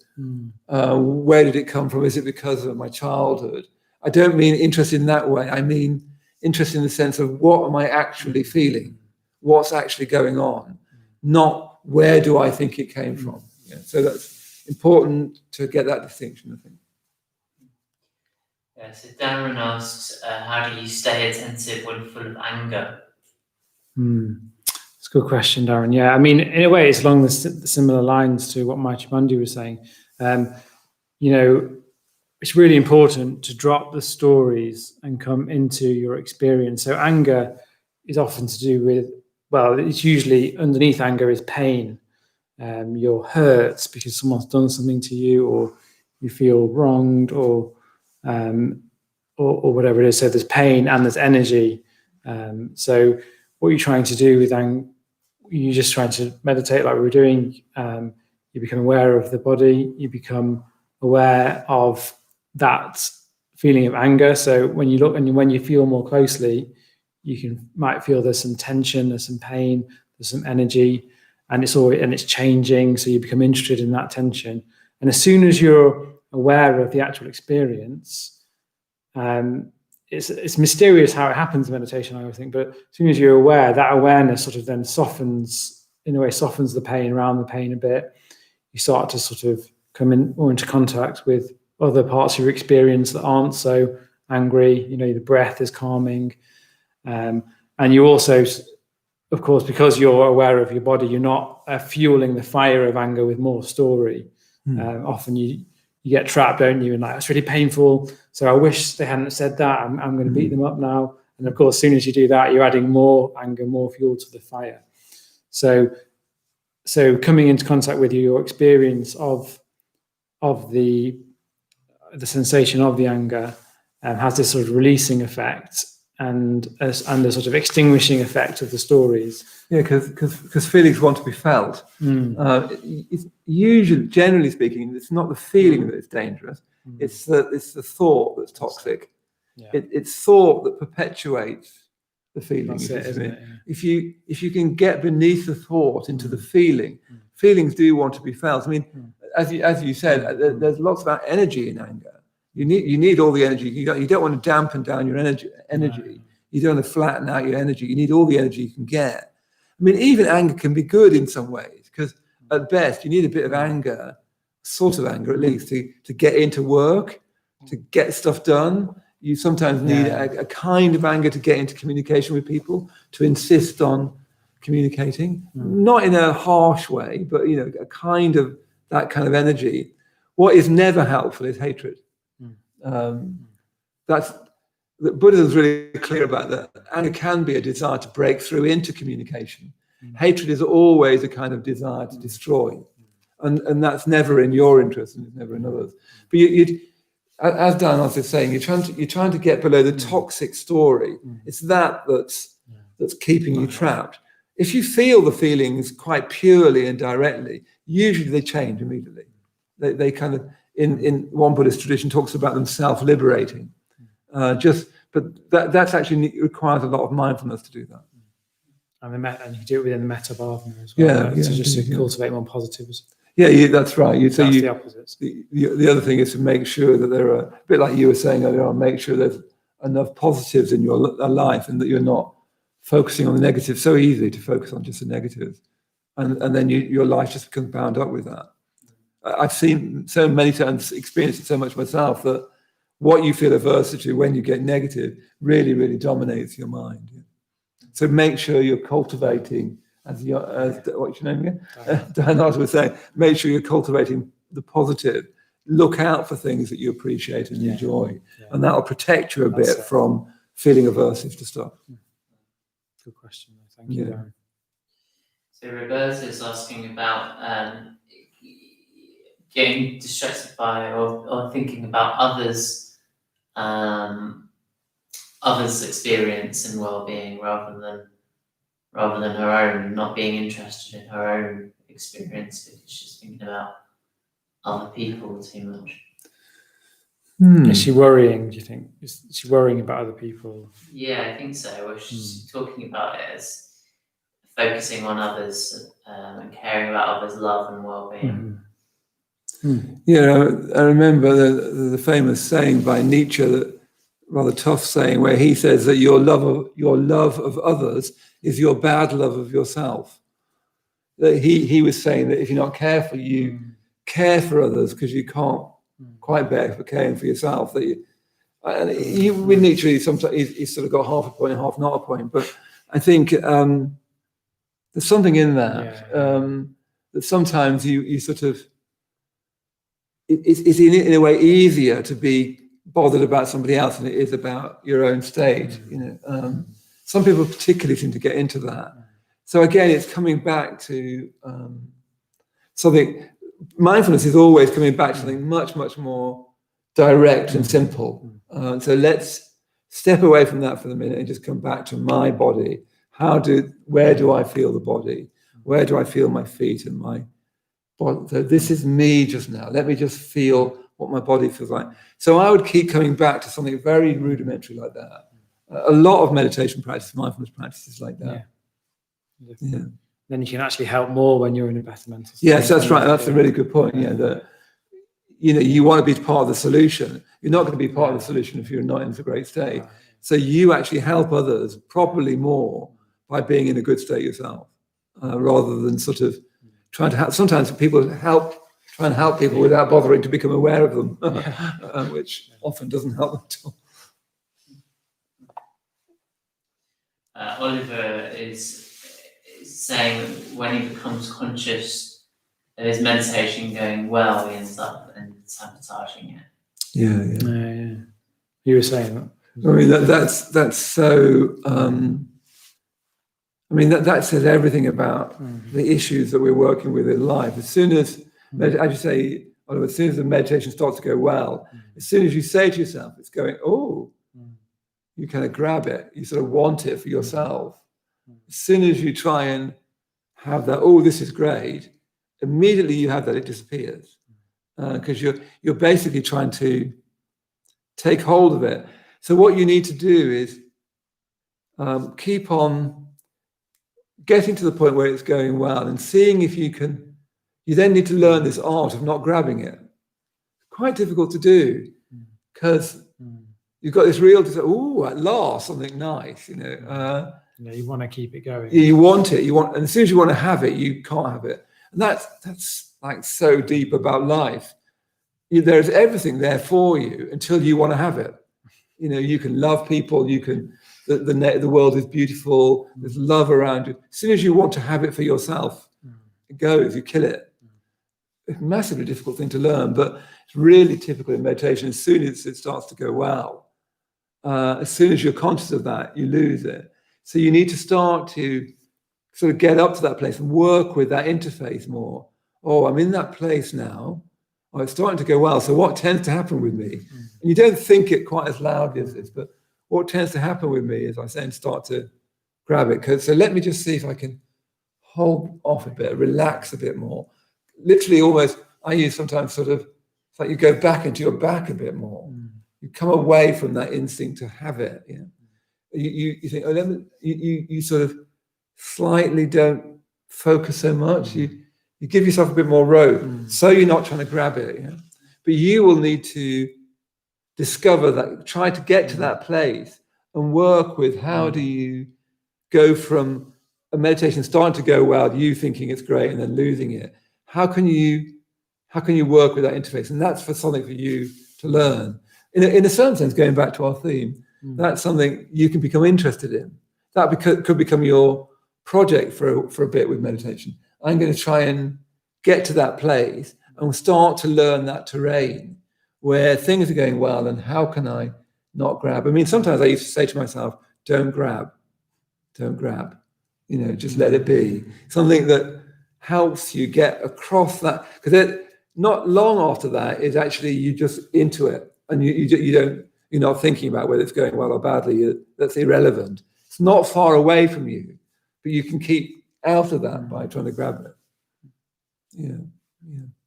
Where did it come from? Is it because of my childhood? I don't mean interest in that way. I mean interest in the sense of what am I actually feeling? What's actually going on? Not where do I think it came from? So that's important to get that distinction, I think. Yeah, so Darren asks, how do you stay attentive when full of anger? It's a good question, Darren. Yeah, I mean, in a way, it's along the similar lines to what Maitreyabandhu was saying. It's really important to drop the stories and come into your experience. So anger is often to do with, it's usually underneath anger is pain. You're hurt because someone's done something to you, or you feel wronged, or whatever it is. So there's pain and there's energy. So what you're trying to do with anger, you're just trying to meditate like we were doing. You become aware of the body. You become aware of that feeling of anger. So when you look and when you feel more closely, you might feel there's some tension, there's some pain, there's some energy, and it's changing. So you become interested in that tension. And as soon as you're aware of the actual experience, it's mysterious how it happens in meditation, I always think, but as soon as you're aware, that awareness sort of then softens the pain, around the pain a bit. You start to sort of come in more into contact with other parts of your experience that aren't so angry. The breath is calming. And you also, of course, because you're aware of your body, you're not fueling the fire of anger with more story. Often you get trapped, don't you? And like, it's really painful. So I wish they hadn't said that. I'm going to beat them up now. And of course, as soon as you do that, you're adding more anger, more fuel to the fire. So coming into contact with your experience of the sensation of the anger has this sort of releasing effect and a sort of extinguishing effect of the stories. Yeah, because feelings want to be felt. It's usually, generally speaking, it's not the feeling that is dangerous. It's the thought that's toxic. Yeah. It's thought that perpetuates the feeling. That's it, isn't it? Yeah. If you can get beneath the thought into the feeling, feelings do want to be felt. I mean, as you said, there's lots about energy in anger. You need all the energy. You don't want to dampen down your energy. No. You don't want to flatten out your energy. You need all the energy you can get. I mean, even anger can be good in some ways, because at best you need a bit of anger, sort of anger at least, to get into work, to get stuff done. You sometimes need a kind of anger to get into communication with people, to insist on communicating, not in a harsh way, but a kind of that kind of energy. What is never helpful is hatred. Buddhism is really clear about that. Anger can be a desire to break through into communication. Hatred is always a kind of desire to destroy, and that's never in your interest and it's never in others. But as Dayanatha is saying, you're trying to get below the toxic story. It's that's keeping you trapped. If you feel the feelings quite purely and directly, usually they change immediately. They kind of, in one Buddhist tradition, talks about them self-liberating. But that's actually requires a lot of mindfulness to do that. And you do it within the metta bhavana as well. To cultivate more positivism. Yeah, that's right. That's the opposite. The other thing is to make sure that there are, a bit like you were saying earlier on, make sure there's enough positives in your life and that you're not focusing on the negative. So easy to focus on just the negatives. And then your life just becomes bound up with that. I've seen so many times, experienced it so much myself, that what you feel averse to when you get negative really, really dominates your mind. So make sure you're cultivating, as what's your name again? Dayanatha was saying, make sure you're cultivating the positive. Look out for things that you appreciate and enjoy. And that'll protect you a bit from feeling aversive to stuff. Good question. Thank you, Darren. So Roberta is asking about getting distracted by or thinking about others' experience and well-being rather than her own, not being interested in her own experience because she's thinking about other people too much. Is she worrying, do you think? Is she worrying about other people? Yeah, I think so. Well, she's talking about it as focusing on others and caring about others' love and well-being. Yeah, I remember the famous saying by Nietzsche, that rather tough saying, where he says that your love of others is your bad love of yourself. That he was saying that if you're not careful, you care for others because you can't quite bear for caring for yourself. With Nietzsche, sometimes he's sort of got half a point and half not a point. But I think there's something in that that sometimes you sort of, it's in a way easier to be bothered about somebody else than it is about your own state. Some people particularly seem to get into that. So again, it's coming back to something. Mindfulness is always coming back to something much, much more direct and simple. So let's step away from that for the minute and just come back to my body. Where do I feel the body? Where do I feel my feet and my body? So this is me just now. Let me just feel what my body feels like. So I would keep coming back to something very rudimentary like that. A lot of meditation practice, mindfulness practices like that. Yeah. Then you can actually help more when you're in a better mental state. Yes, that's right. That's a really good point. Yeah, that you want to be part of the solution. You're not going to be part of the solution if you're not in a great state. So you actually help others probably more by being in a good state yourself, rather than sort of trying to help. Sometimes people try and help people without bothering to become aware of them, which often doesn't help them at all. Oliver is saying that when he becomes conscious of his meditation going well, he ends up sabotaging it. Yeah. You were saying that. I mean, that's so. That says everything about the issues that we're working with in life. As soon as, as you say, Oliver, as soon as the meditation starts to go well, as soon as you say to yourself, it's going, you kind of grab it. You sort of want it for yourself. As soon as you try and have that, this is great, immediately you have that, it disappears. Because you're basically trying to take hold of it. So what you need to do is keep on getting to the point where it's going well and seeing if you can. You then need to learn this art of not grabbing it. Quite difficult to do because you've got this real desire. Oh, at last something nice, you know. You want to keep it going. You want it. And as soon as you want to have it, you can't have it. And that's like so deep about life. There's everything there for you until you want to have it. You know, you can love people. You can. The world is beautiful. There's love around you. As soon as you want to have it for yourself, it goes. You kill it. It's a massively difficult thing to learn, but it's really typical in meditation. As soon as it starts to go well, as soon as you're conscious of that, you lose it. So you need to start to sort of get up to that place and work with that interface more. Oh, I'm in that place now. Oh, it's starting to go well. So what tends to happen with me? And you don't think it quite as loudly as this, but what tends to happen with me is I then start to grab it. So let me just see if I can hold off a bit, relax a bit more. Literally almost, I use sometimes sort of, it's like you go back into your back a bit more. You come away from that instinct to have it. You know? You think, oh, you sort of slightly don't focus so much. You give yourself a bit more rope, so you're not trying to grab it. You know? But you will need to discover that, try to get to that place and work with how do you go from a meditation starting to go well, you thinking it's great and then losing it. How can you work with that interface? And that's something for you to learn. In a certain sense, going back to our theme, that's something you can become interested in. That could become your project for a bit with meditation. I'm going to try and get to that place and start to learn that terrain where things are going well and how can I not grab? I mean, sometimes I used to say to myself, don't grab. You know, just let it be. Something that helps you get across that, because not long after that is actually you just into it and you're not thinking about whether it's going well or badly. That's irrelevant. It's not far away from you, but you can keep out of that by trying to grab it. Yeah,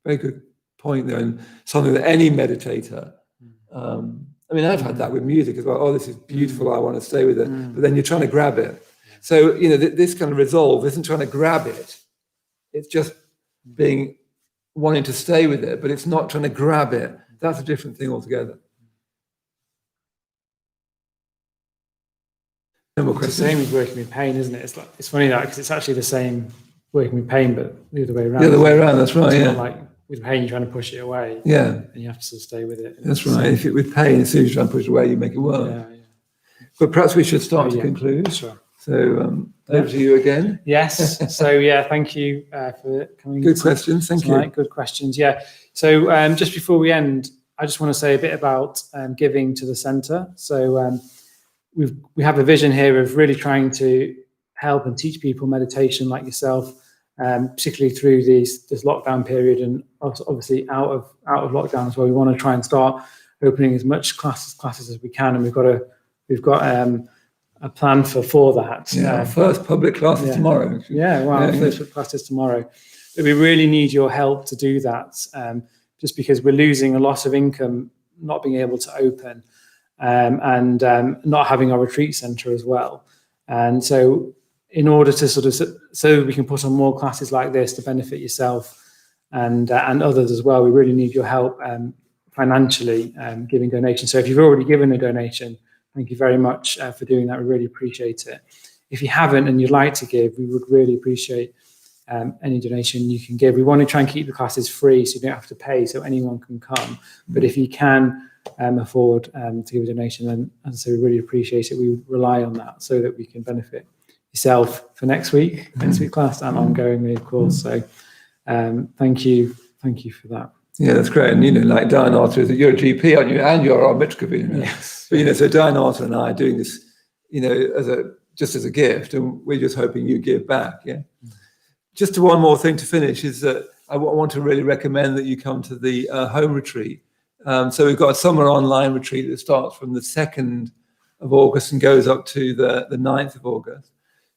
very good point there, and something that any meditator. I mean, I've had that with music as well. Oh, this is beautiful. I want to stay with it, but then you're trying to grab it. So this kind of resolve isn't trying to grab it. It's just wanting to stay with it, but it's not trying to grab it. That's a different thing altogether. No more questions. It's the same with working with pain, isn't it? It's funny that because it's actually the same working with pain, but the other way around. The other way around. That's right. It's not like with pain, you're trying to push it away. Yeah. And you have to sort of stay with it. That's right. If with pain, as soon as you try and push it away, you make it work. Yeah. But perhaps we should start to conclude. Sure. So over to you again. Yes. So thank you for coming. Good questions. Thank you. Good questions. Yeah. So just before we end, I just want to say a bit about giving to the centre. So we have a vision here of really trying to help and teach people meditation like yourself, particularly through this lockdown period, and obviously out of lockdown as well. We want to try and start opening as much classes as we can, and we've got a plan for that. Yeah, first public class is tomorrow. Yeah, wow, first class is tomorrow. But we really need your help to do that, just because we're losing a lot of income, not being able to open, and not having our retreat centre as well. And so in order to so we can put on more classes like this to benefit yourself and others as well, we really need your help financially, giving donations. So if you've already given a donation, thank you very much for doing that. We really appreciate it. If you haven't and you'd like to give, we would really appreciate any donation you can give. We want to try and keep the classes free so you don't have to pay, so anyone can come. But if you can afford to give a donation, then as I say, we really appreciate it. We would rely on that so that we can benefit yourself for next week class and ongoingly, of course. So thank you for that. Yeah, that's great. And like Dayanatha, you're a GP, aren't you? And you're our Maitreyabandhu. Yes. But so Dayanatha and I are doing this, as a gift, and we're just hoping you give back. Yeah. Just one more thing to finish is that I want to really recommend that you come to the home retreat. So we've got a summer online retreat that starts from the 2nd of August and goes up to the 9th of August.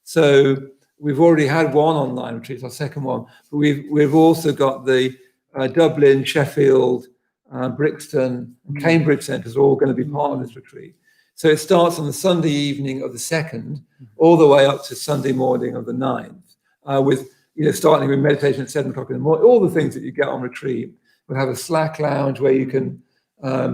So we've already had one online retreat, it's our second one, but we've also got the Dublin, Sheffield, Brixton, and Cambridge centres are all going to be part of this retreat. So it starts on the Sunday evening of the 2nd, all the way up to Sunday morning of the 9th, with starting with meditation at 7 o'clock in the morning, all the things that you get on retreat. We'll have a Slack lounge where you can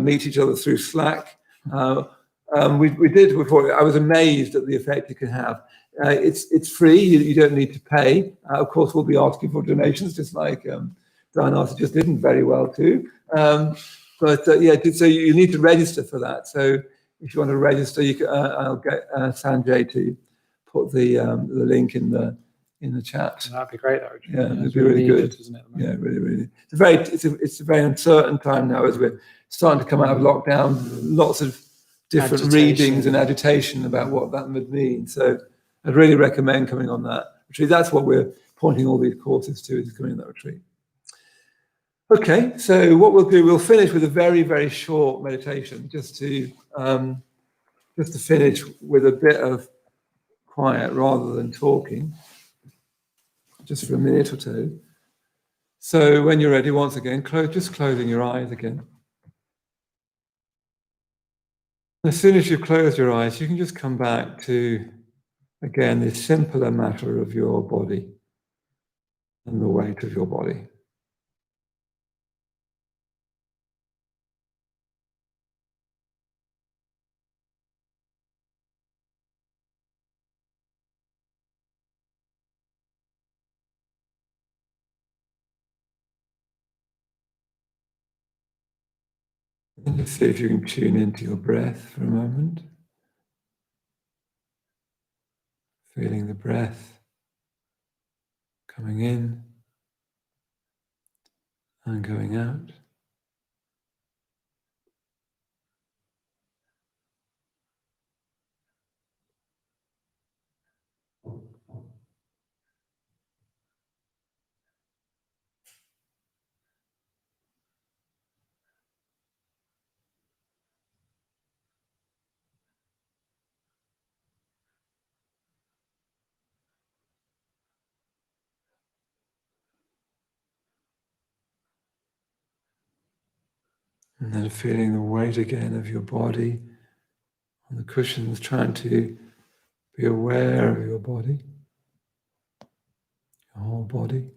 meet each other through Slack. We did before. I was amazed at the effect it can have. It's free. You don't need to pay. Of course, we'll be asking for donations, just like Dayanatha just didn't very well too. So you need to register for that. So if you want to register, you can, I'll get Sanjay to put the link in the chat. That'd be great. That would, yeah, it'd be really good. Isn't it? Yeah, really. It's a very uncertain time now as we're starting to come out of lockdown. Lots of different readings and agitation about what that would mean. So I'd really recommend coming on that retreat. That's what we're pointing all these courses to, is coming on that retreat. Okay, so what we'll do, we'll finish with a very, very short meditation, just to finish with a bit of quiet rather than talking, just for a minute or two. So when you're ready, once again, just closing your eyes again. As soon as you've closed your eyes, you can just come back to, again, this simpler matter of your body and the weight of your body. And just see if you can tune into your breath for a moment. Feeling the breath coming in and going out. And then feeling the weight again of your body on the cushions, trying to be aware of your body, your whole body.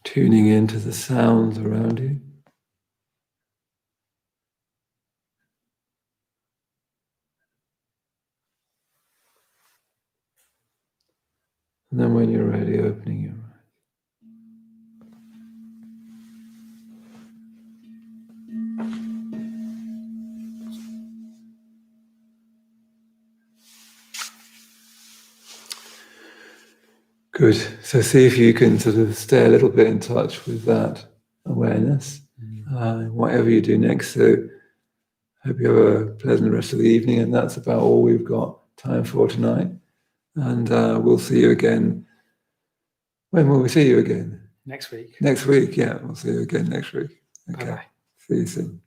Tuning into the sounds around you. And then when you're ready, opening your eyes. Good. So see if you can sort of stay a little bit in touch with that awareness, whatever you do next. So hope you have a pleasant rest of the evening, and that's about all we've got time for tonight. And we'll see you again. When will we see you again? Next week. Next week, yeah. We'll see you again next week. Okay. Bye-bye. See you soon.